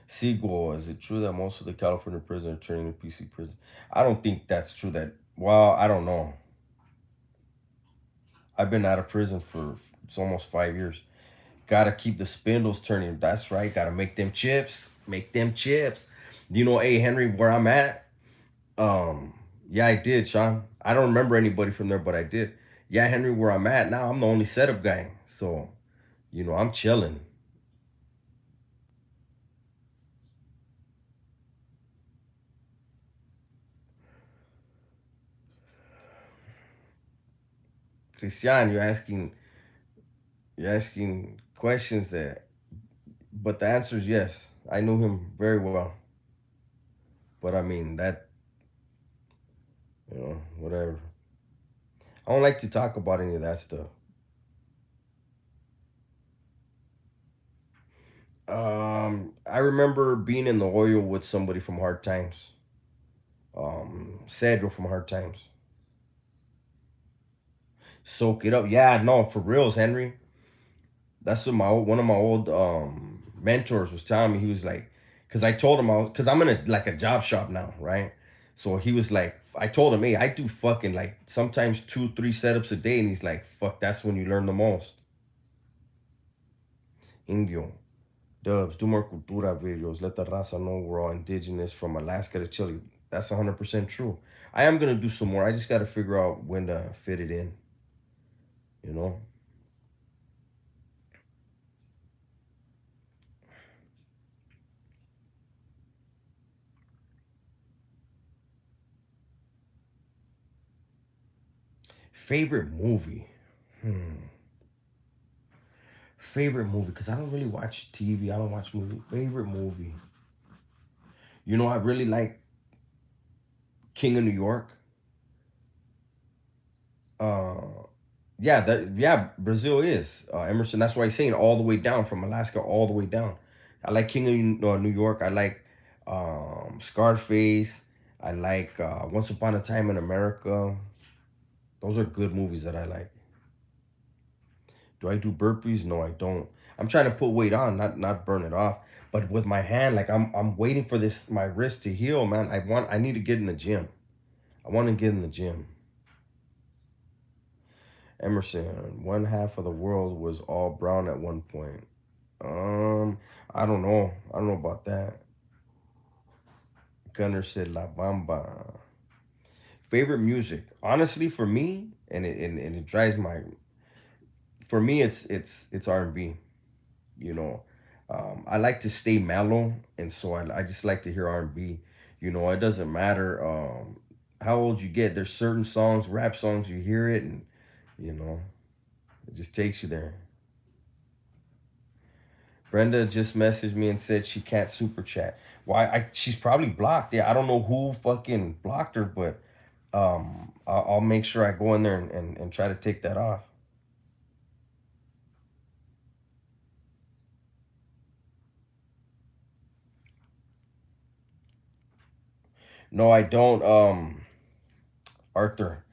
Seagull, is it true that most of the California prisoners are turning to PC prison? I don't think that's true. Well, I don't know. I've been out of prison for it's almost 5 years. Gotta keep the spindles turning. That's right. Gotta make them chips. Make them chips. You know, hey Henry, where I'm at. Um, yeah, I did, Sean. I don't remember anybody from there, but I did. Yeah, Henry, where I'm at now, I'm the only setup guy. So, I'm chilling. Christian, you're asking questions that, but the answer is yes. I knew him very well. But I mean that, whatever. I don't like to talk about any of that stuff. I remember being in the oil with somebody from Hard Times. Cedro from Hard Times. Soak it up. Yeah, no, for reals, Henry. That's what one of my old mentors was telling me. He was like, because I told him because I'm in a job shop now, right? So he was like, I told him, hey, I do fucking like sometimes 2, 3 setups a day, and he's like, fuck, that's when you learn the most. Indio. Dubs, do more cultura videos. Let the raza know we're all indigenous from Alaska to Chile. That's 100% true. I am gonna do some more. I just gotta figure out when to fit it in. You know. Favorite movie. Hmm. Favorite movie because I don't really watch TV. I don't watch movie. Favorite movie. I really like King of New York. Uh, yeah, Brazil is Emerson. That's why he's saying all the way down from Alaska, all the way down. I like King of New York. I like Scarface. I like Once Upon a Time in America. Those are good movies that I like. Do I do burpees? No, I don't. I'm trying to put weight on, not burn it off. But with my hand, like I'm waiting for this my wrist to heal, man. I need to get in the gym. I want to get in the gym. Emerson, one half of the world was all brown at one point. I don't know. I don't know about that. Gunner said La Bamba. Favorite music, honestly, for me, and it drives my. For me, it's R&B. You know, I like to stay mellow, and so I just like to hear R&B. It doesn't matter how old you get. There's certain songs, rap songs, you hear it, and you know, it just takes you there. Brenda just messaged me and said she can't super chat. Why? She's probably blocked. Yeah, I don't know who fucking blocked her, but I'll make sure I go in there and try to take that off. No, I don't. Arthur,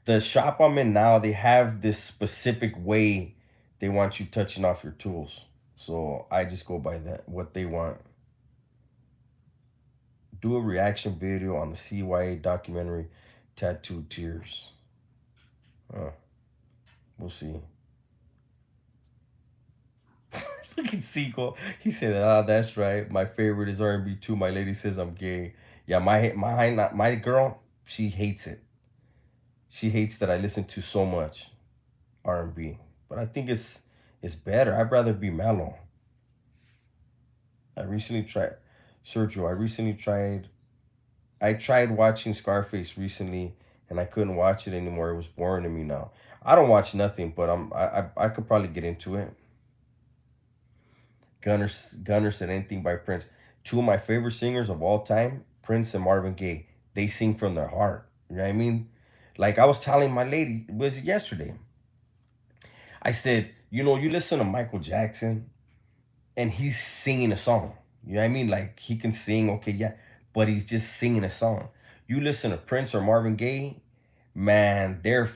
the shop I'm in now, they have this specific way they want you touching off your tools. So I just go by that what they want. Do a reaction video on the CYA documentary, Tattoo Tears. We'll see. Fucking sequel. He said, "Ah, that's right. My favorite is R&B too. My lady says I'm gay. Yeah, my girl, she hates it. She hates that I listen to so much R&B. But I think it's better. I'd rather be mellow. I recently tried Sergio. I tried watching Scarface recently, and I couldn't watch it anymore. It was boring to me now. I don't watch nothing, but I could probably get into it. Gunner said anything by Prince. Two of my favorite singers of all time, Prince and Marvin Gaye. They sing from their heart. You know what I mean? Like I was telling my lady, was it yesterday? I said, you listen to Michael Jackson and he's singing a song. You know what I mean? Like he can sing, okay, yeah, but he's just singing a song. You listen to Prince or Marvin Gaye, man, they're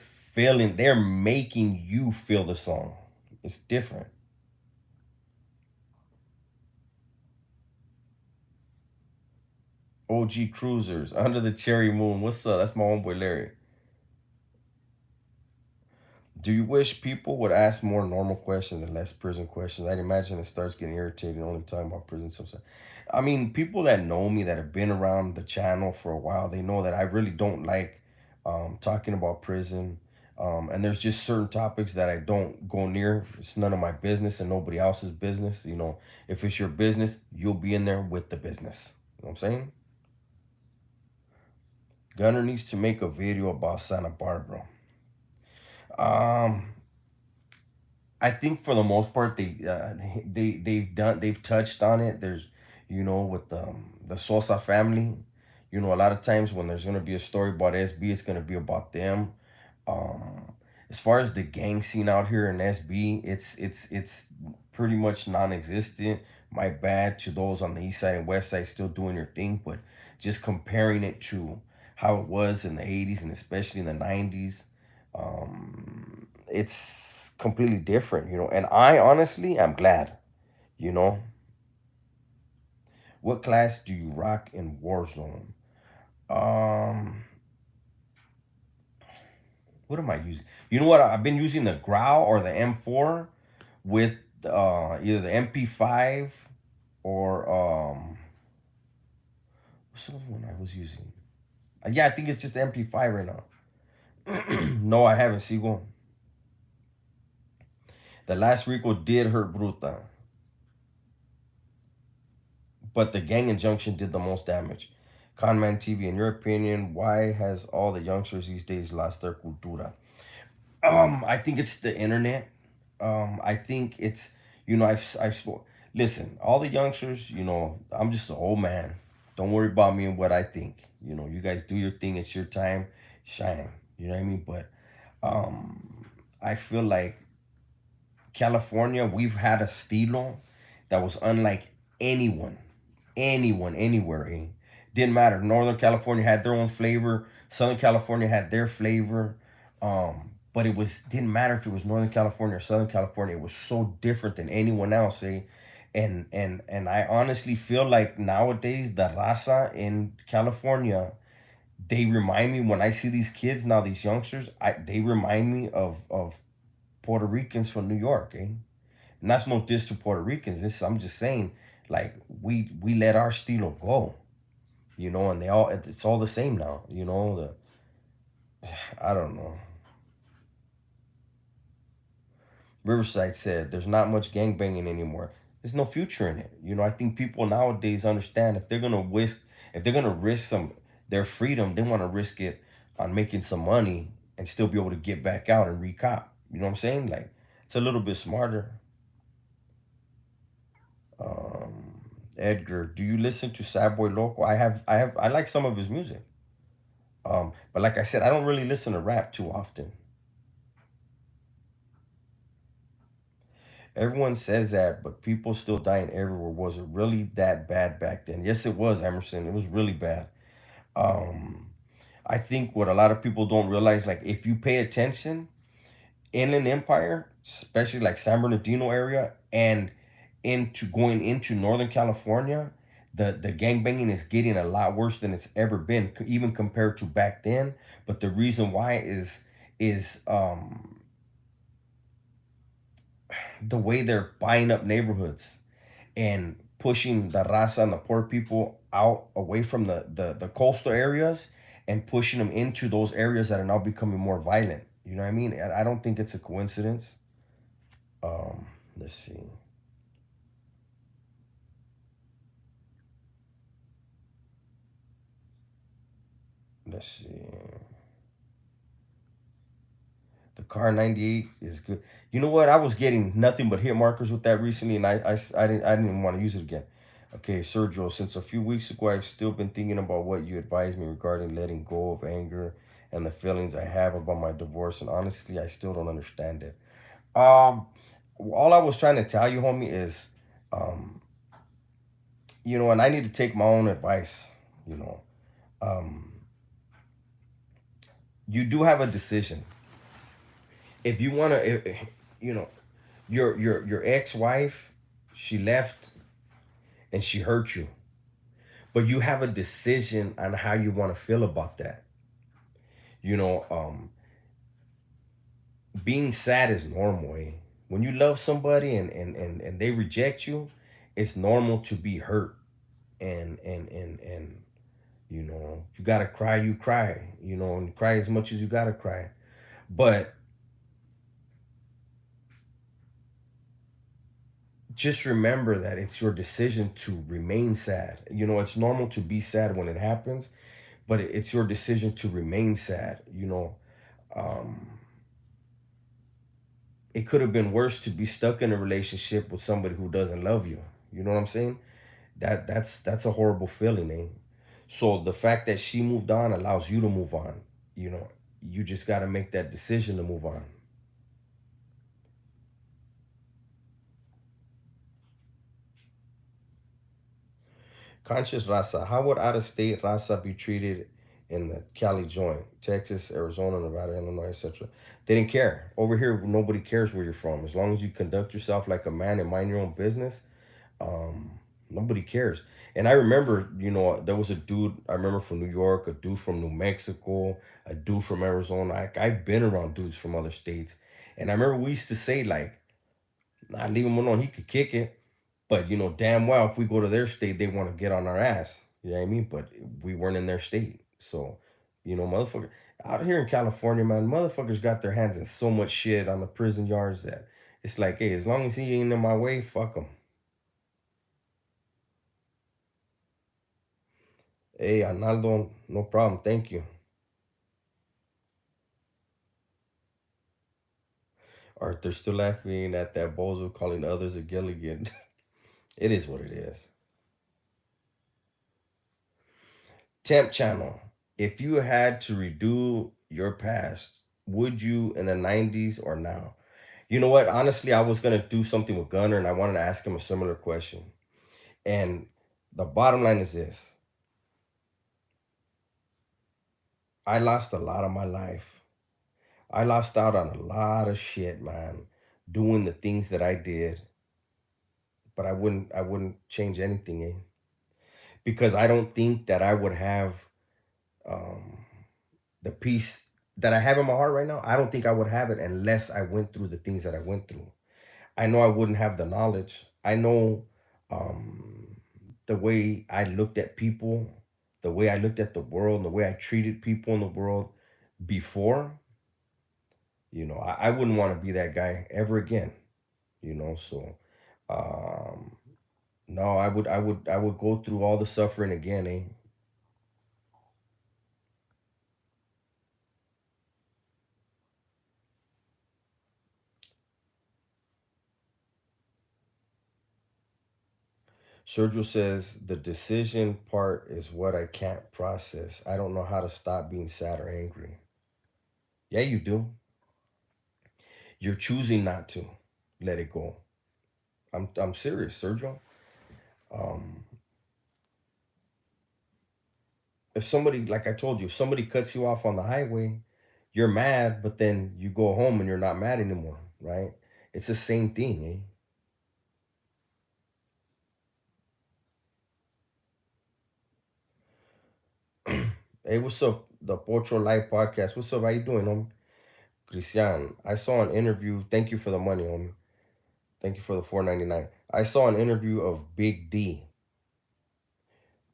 making you feel the song. It's different. OG Cruisers, Under the Cherry Moon. What's up? That's my homeboy Larry. Do you wish people would ask more normal questions and less prison questions? I'd imagine it starts getting irritating only talking about prison stuff. I mean, people that know me that have been around the channel for a while, they know that I really don't like talking about prison. And there's just certain topics that I don't go near. It's none of my business and nobody else's business. You know, if it's your business, you'll be in there with the business. You know what I'm saying? Gunner needs to make a video about Santa Barbara. Um, I think for the most part they've touched on it. There's, you know, with the Sosa family, you know, a lot of times when there's gonna be a story about SB, it's gonna be about them. Um, as far as the gang scene out here in SB, it's pretty much non-existent. My bad to those on the east side and west side still doing their thing, but just comparing it to how it was in the 80s and especially in the 90s, it's completely different, you know. And I honestly am glad, you know. What class do you rock in Warzone? Um, what am I using? You know what? I've been using the Growl or the M4 with either the MP5 or what's the other one I was using? Yeah, I think it's just the MP5 right now. No, I haven't. Sigo. The last Rico did hurt Bruta, but the gang injunction did the most damage. Conman TV, in your opinion, why has all the youngsters these days lost their cultura? I think it's the internet. I think it's, you know, listen, all the youngsters, you know, I'm just an old man. Don't worry about me and what I think. You know, you guys do your thing. It's your time, shine. You know what I mean? But I feel like California, we've had a stilo that was unlike anyone, anywhere. Eh? Didn't matter. Northern California had their own flavor. Southern California had their flavor. But it was didn't matter if it was Northern California or Southern California. It was so different than anyone else. Eh? And I honestly feel like nowadays the raza in California, they remind me when I see these kids now, these youngsters, they remind me of Puerto Ricans from New York. Eh? And that's no diss to Puerto Ricans. I'm just saying, like we let our stilo go, you know, and it's all the same now, you know. I don't know. Riverside said, "There's not much gangbanging anymore. There's no future in it." You know, I think people nowadays understand if they're gonna risk their freedom, they want to risk it on making some money and still be able to get back out and recop. You know what I'm saying? Like it's a little bit smarter. Um, Edgar, do you listen to Sad Boy Loco? I like some of his music. But like I said, I don't really listen to rap too often. Everyone says that, but people still dying everywhere. Was it really that bad back then? Yes, it was, Emerson. It was really bad. Um, I think what a lot of people don't realize, like if you pay attention, Inland Empire, especially like San Bernardino area, and into going into Northern California, the gangbanging is getting a lot worse than it's ever been, even compared to back then. But the reason why is the way they're buying up neighborhoods and pushing the raza and the poor people out away from the coastal areas and pushing them into those areas that are now becoming more violent. You know what I mean? And I don't think it's a coincidence. Let's see. Let's see. The car 98 is good. You know what? I was getting nothing but hit markers with that recently, and I didn't even want to use it again. Okay, Sergio, since a few weeks ago, I've still been thinking about what you advised me regarding letting go of anger and the feelings I have about my divorce, and honestly, I still don't understand it. Um, all I was trying to tell you, homie, is, um, you know, and I need to take my own advice. You know, um, you do have a decision if you want to, you know, your ex-wife, she left and she hurt you, but you have a decision on how you want to feel about that. You know, being sad is normal. Eh? When you love somebody and they reject you, it's normal to be hurt. And you know, if you gotta cry, you cry. You know, and cry as much as you gotta cry. But just remember that it's your decision to remain sad. You know, it's normal to be sad when it happens, but it's your decision to remain sad. You know, um, it could have been worse to be stuck in a relationship with somebody who doesn't love you. You know what I'm saying? That's a horrible feeling, eh? So the fact that she moved on allows you to move on. You know, you just got to make that decision to move on. Conscious Raza, how would out of state Raza be treated in the Cali joint? Texas, Arizona, Nevada, Illinois, etc. They didn't care. Over here, nobody cares where you're from. As long as you conduct yourself like a man and mind your own business, um, nobody cares. And I remember, you know, there was a dude I remember from New York, a dude from New Mexico, a dude from Arizona. I've been around dudes from other states. And I remember we used to say, like, nah, leave him alone. He could kick it. But you know, damn well, if we go to their state, they want to get on our ass. You know what I mean? But we weren't in their state, so you know, motherfucker, out here in California, man, motherfuckers got their hands in so much shit on the prison yards that it's like, hey, as long as he ain't in my way, fuck him. Hey, Arnaldo, no problem, thank you. Arthur still laughing at that bozo calling others a Gilligan. It is what it is. Temp channel. If you had to redo your past, would you in the 90s or now? You know what? Honestly, I was gonna do something with Gunner, and I wanted to ask him a similar question. And the bottom line is this: I lost a lot of my life. I lost out on a lot of shit, man, doing the things that I did. But I wouldn't change anything, eh? Because I don't think that I would have um, the peace that I have in my heart right now. I don't think I would have it unless I went through the things that I went through. I know I wouldn't have the knowledge. I know um, the way I looked at people, the way I looked at the world, and the way I treated people in the world before. You know, I wouldn't want to be that guy ever again. You know, so um, no, I would go through all the suffering again. Eh? Sergio says the decision part is what I can't process. I don't know how to stop being sad or angry. Yeah, you do. You're choosing not to let it go. I'm serious, Sergio. Um, if somebody, like I told you, if somebody cuts you off on the highway, you're mad, but then you go home and you're not mad anymore, right? It's the same thing, eh? Hey, what's up? The Pocho Live Podcast. What's up? How you doing, homie? Christian, I saw an interview. Thank you for the money, homie. Thank you for the 4.99. I saw an interview of Big D.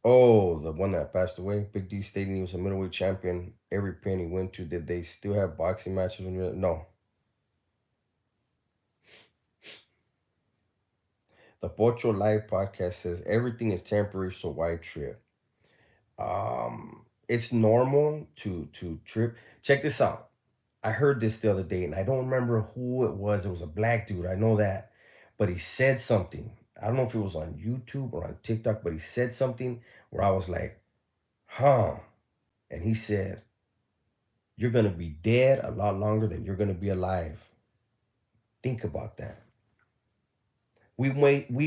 Oh, the one that passed away. Big D stating he was a middleweight champion. Every pin he went to, did they still have boxing matches when you're no? The Pocho Live podcast says everything is temporary, so why trip? It's normal to trip. Check this out. I heard this the other day, and I don't remember who it was. It was a black dude. I know that, but he said something. I don't know if it was on YouTube or on TikTok, but he said something where I was like, "Huh?" And he said, "You're gonna be dead a lot longer than you're gonna be alive." Think about that. We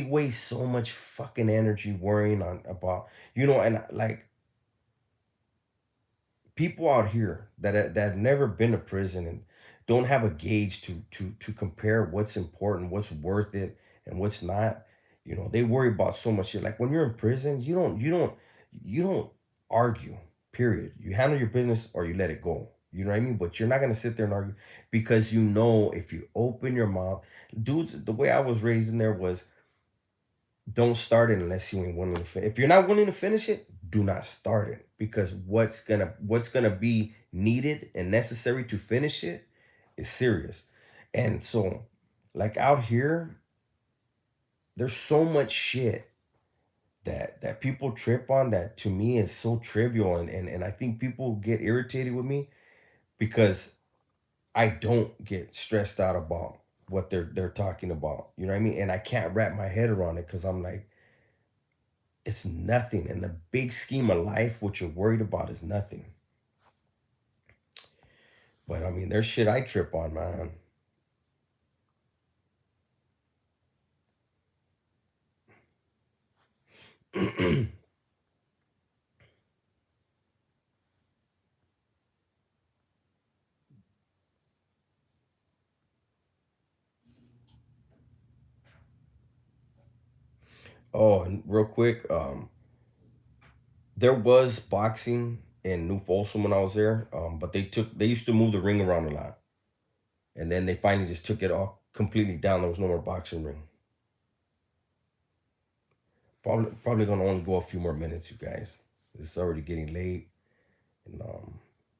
waste so much fucking energy worrying on about and like people out here that have never been to prison and don't have a gauge to compare what's important, what's worth it, and what's not. They worry about so much shit. Like when you're in prison, you don't. You don't argue, period. You handle your business or you let it go. You know what I mean? But you're not gonna sit there and argue because you know if you open your mouth, dudes. The way I was raised in there was don't start it unless you ain't willing to. If you're not willing to finish it, do not start it because what's gonna be needed and necessary to finish it is serious. And so, like out here, there's so much shit that people trip on that to me is so trivial and I think people get irritated with me because I don't get stressed out about what they're talking about. You know what I mean? And I can't wrap my head around it because I'm like, it's nothing. In the big scheme of life, what you're worried about is nothing. But I mean, there's shit I trip on, man. Oh, and real quick, there was boxing in New Folsom when I was there, but they used to move the ring around a lot, and then they finally just took it off completely down. There was no more boxing ring. Probably gonna only go a few more minutes, you guys. It's already getting late, and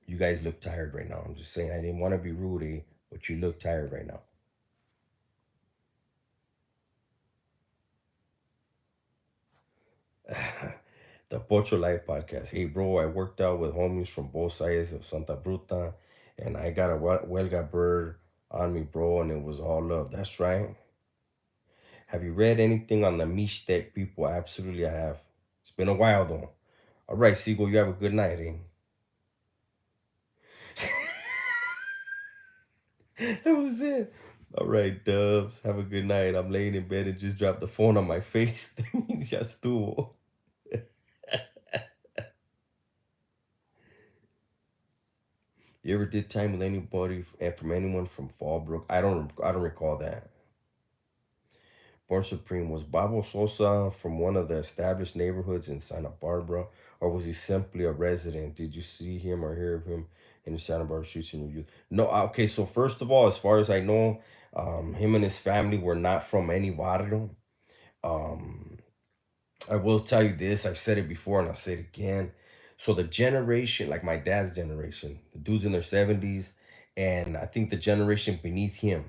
you guys look tired right now. I'm just saying, I didn't want to be rude, but you look tired right now. The Pocho Life Podcast. Hey, bro, I worked out with homies from both sides of Santa Bruta, and I got a Huelga bird on me, bro, and it was all love. That's right. Have you read anything on the Mixtec people? Absolutely, I have. It's been a while, though. All right, Seagull, you have a good night, That was it. All right, Dubs, have a good night. I'm laying in bed and just dropped the phone on my face. That means ya estuvo. You ever did time with anybody and from anyone from Fallbrook? I don't recall that. Born Supreme, was Babo Sosa from one of the established neighborhoods in Santa Barbara, or was he simply a resident? Did you see him or hear of him in the Santa Barbara streets in your youth? No, okay, so first of all, as far as I know, him and his family were not from any barrio. Um, I will tell you this, I've said it before and I'll say it again. So the generation, like my dad's generation, the dudes in their 70s, and I think the generation beneath him,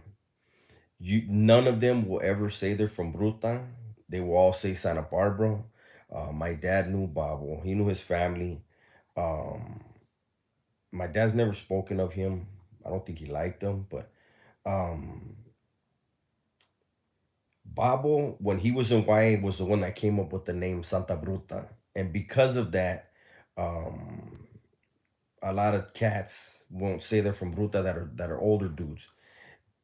none of them will ever say they're from Bruta. They will all say Santa Barbara. My dad knew Babo. He knew his family. Um, my dad's never spoken of him. I don't think he liked him, but um, Babo, when he was in YA, was the one that came up with the name Santa Bruta, and because of that, um, a lot of cats won't say they're from Bruta that are older dudes.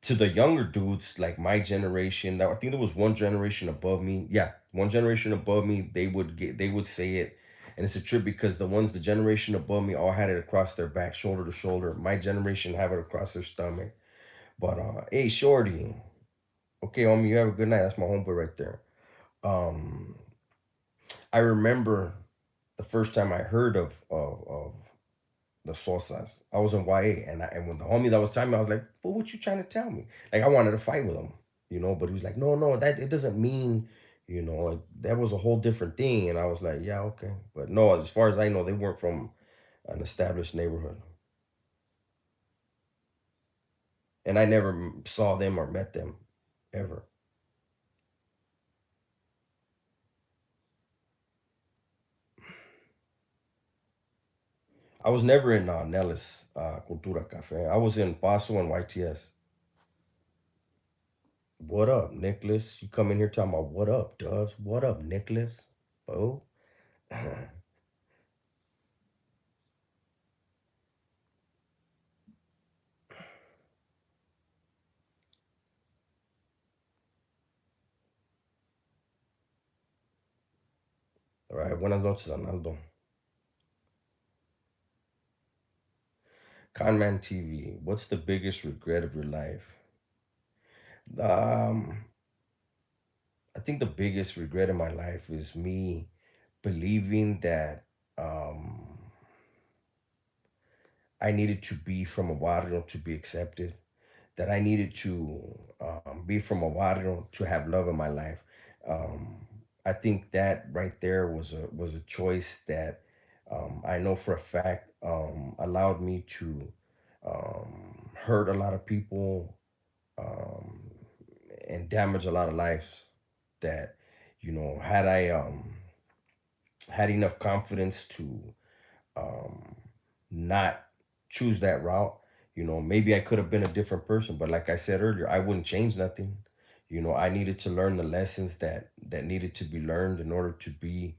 To the younger dudes like my generation, I think there was one generation above me. Yeah, one generation above me, they would say it, and it's a trip because the generation above me all had it across their back, shoulder to shoulder. My generation have it across their stomach. But hey, shorty, okay, homie, you have a good night. That's my homeboy right there. Um, I remember the first time I heard of the Sosas. I was in YA, and when the homie that was telling me, I was like, "Fool, what you trying to tell me?" Like I wanted to fight with him, but he was like, "No, no, that it doesn't mean, that was a whole different thing." And I was like, "Yeah, okay," but no, as far as I know, they weren't from an established neighborhood, and I never saw them or met them ever. I was never in Nellis Cultura Cafe. I was in Paso and YTS. What up, Nicholas? You come in here talking about what up, Dubs? What up, Nicholas? Bo? All right, buenas noches, Arnaldo. Conman TV, what's the biggest regret of your life? Um, I think the biggest regret in my life is me believing that um, I needed to be from a barrio to be accepted, that I needed to be from a barrio to have love in my life. Um, I think that right there was a choice that I know for a fact allowed me to hurt a lot of people um, and damage a lot of lives. That had I had enough confidence to um, not choose that route, maybe I could have been a different person. But like I said earlier, I wouldn't change nothing. I needed to learn the lessons that needed to be learned in order to be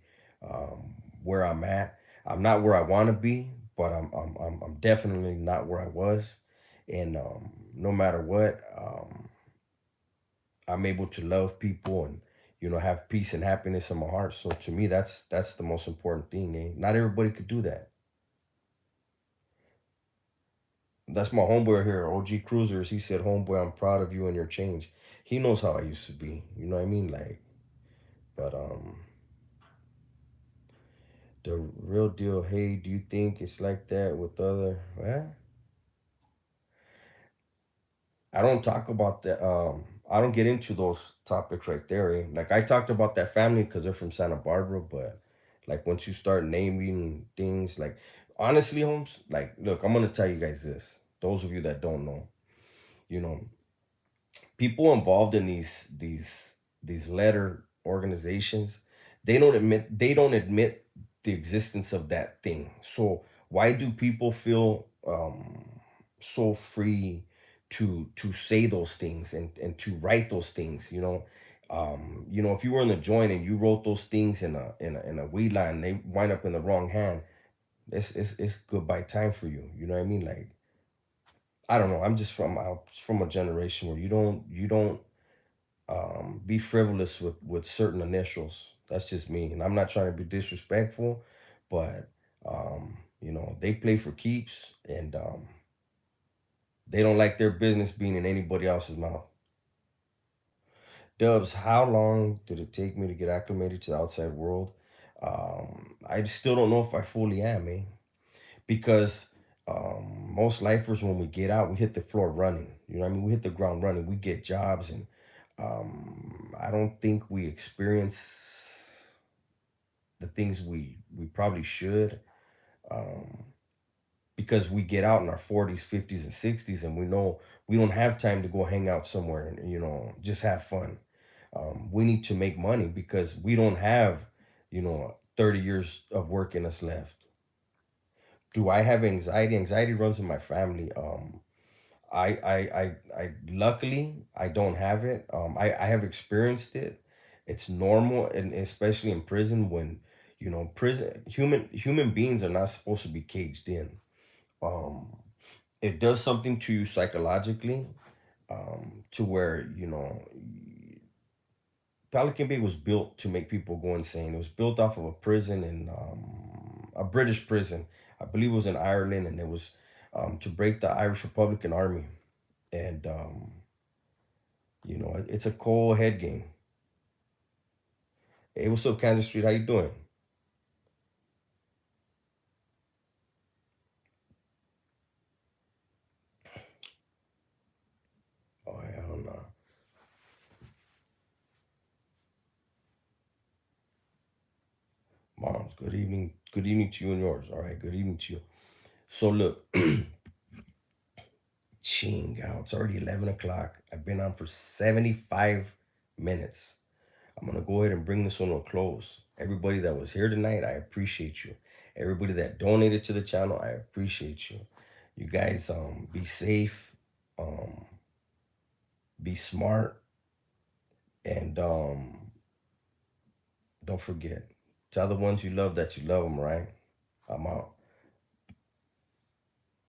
where I'm at. I'm not where I want to be, but I'm definitely not where I was. And no matter what, I'm able to love people and have peace and happiness in my heart. So to me, that's the most important thing. Eh? Not everybody could do that. That's my homeboy here, OG Cruisers. He said, "Homeboy, I'm proud of you and your change." He knows how I used to be. You know what I mean? Like, but the real deal. Hey, do you think it's like that with other? Well, I don't talk about that. I don't get into those topics right there. Eh? Like I talked about that family because they're from Santa Barbara, but like once you start naming things, like honestly, Holmes, like look, I'm gonna tell you guys this. Those of you that don't know, you know, people involved in these letter organizations, they don't admit the existence of that thing. So why do people feel so free to say those things and to write those things, if you were in the joint and you wrote those things in a weed line, they wind up in the wrong hand. It's goodbye time for you. You know what I mean? Like, I don't know. I'm from a generation where you don't be frivolous with certain initials. That's just me, and I'm not trying to be disrespectful, but they play for keeps, and they don't like their business being in anybody else's mouth. Dubs, how long did it take me to get acclimated to the outside world? I still don't know if I fully am, eh? Because most lifers, when we get out, we hit the floor running. You know what I mean? We hit the ground running. We get jobs, and I don't think we experience the things we probably should, um, because we get out in our 40s, 50s, and 60s, and we know we don't have time to go hang out somewhere and just have fun. We need to make money because we don't have 30 years of work in us left. Do I have anxiety? Anxiety runs in my family. I luckily I don't have it. I have experienced it. It's normal, and especially in prison when prison human beings are not supposed to be caged in. Um, it does something to you psychologically, to where Pelican Bay was built to make people go insane. It was built off of a prison in a British prison. I believe it was in Ireland, and it was to break the Irish Republican Army. And it's a cold head game. Hey, what's up, Kansas Street? How you doing? Oh hell no, moms. Good evening. Good evening to you and yours. All right. Good evening to you. So look, ching out. It's already 11 o'clock. I've been on for 75 minutes. I'm gonna go ahead and bring this one to a close. Everybody that was here tonight, I appreciate you. Everybody that donated to the channel, I appreciate you. You guys, be safe, um, be smart, and don't forget. Tell the ones you love that you love them, right? I'm out.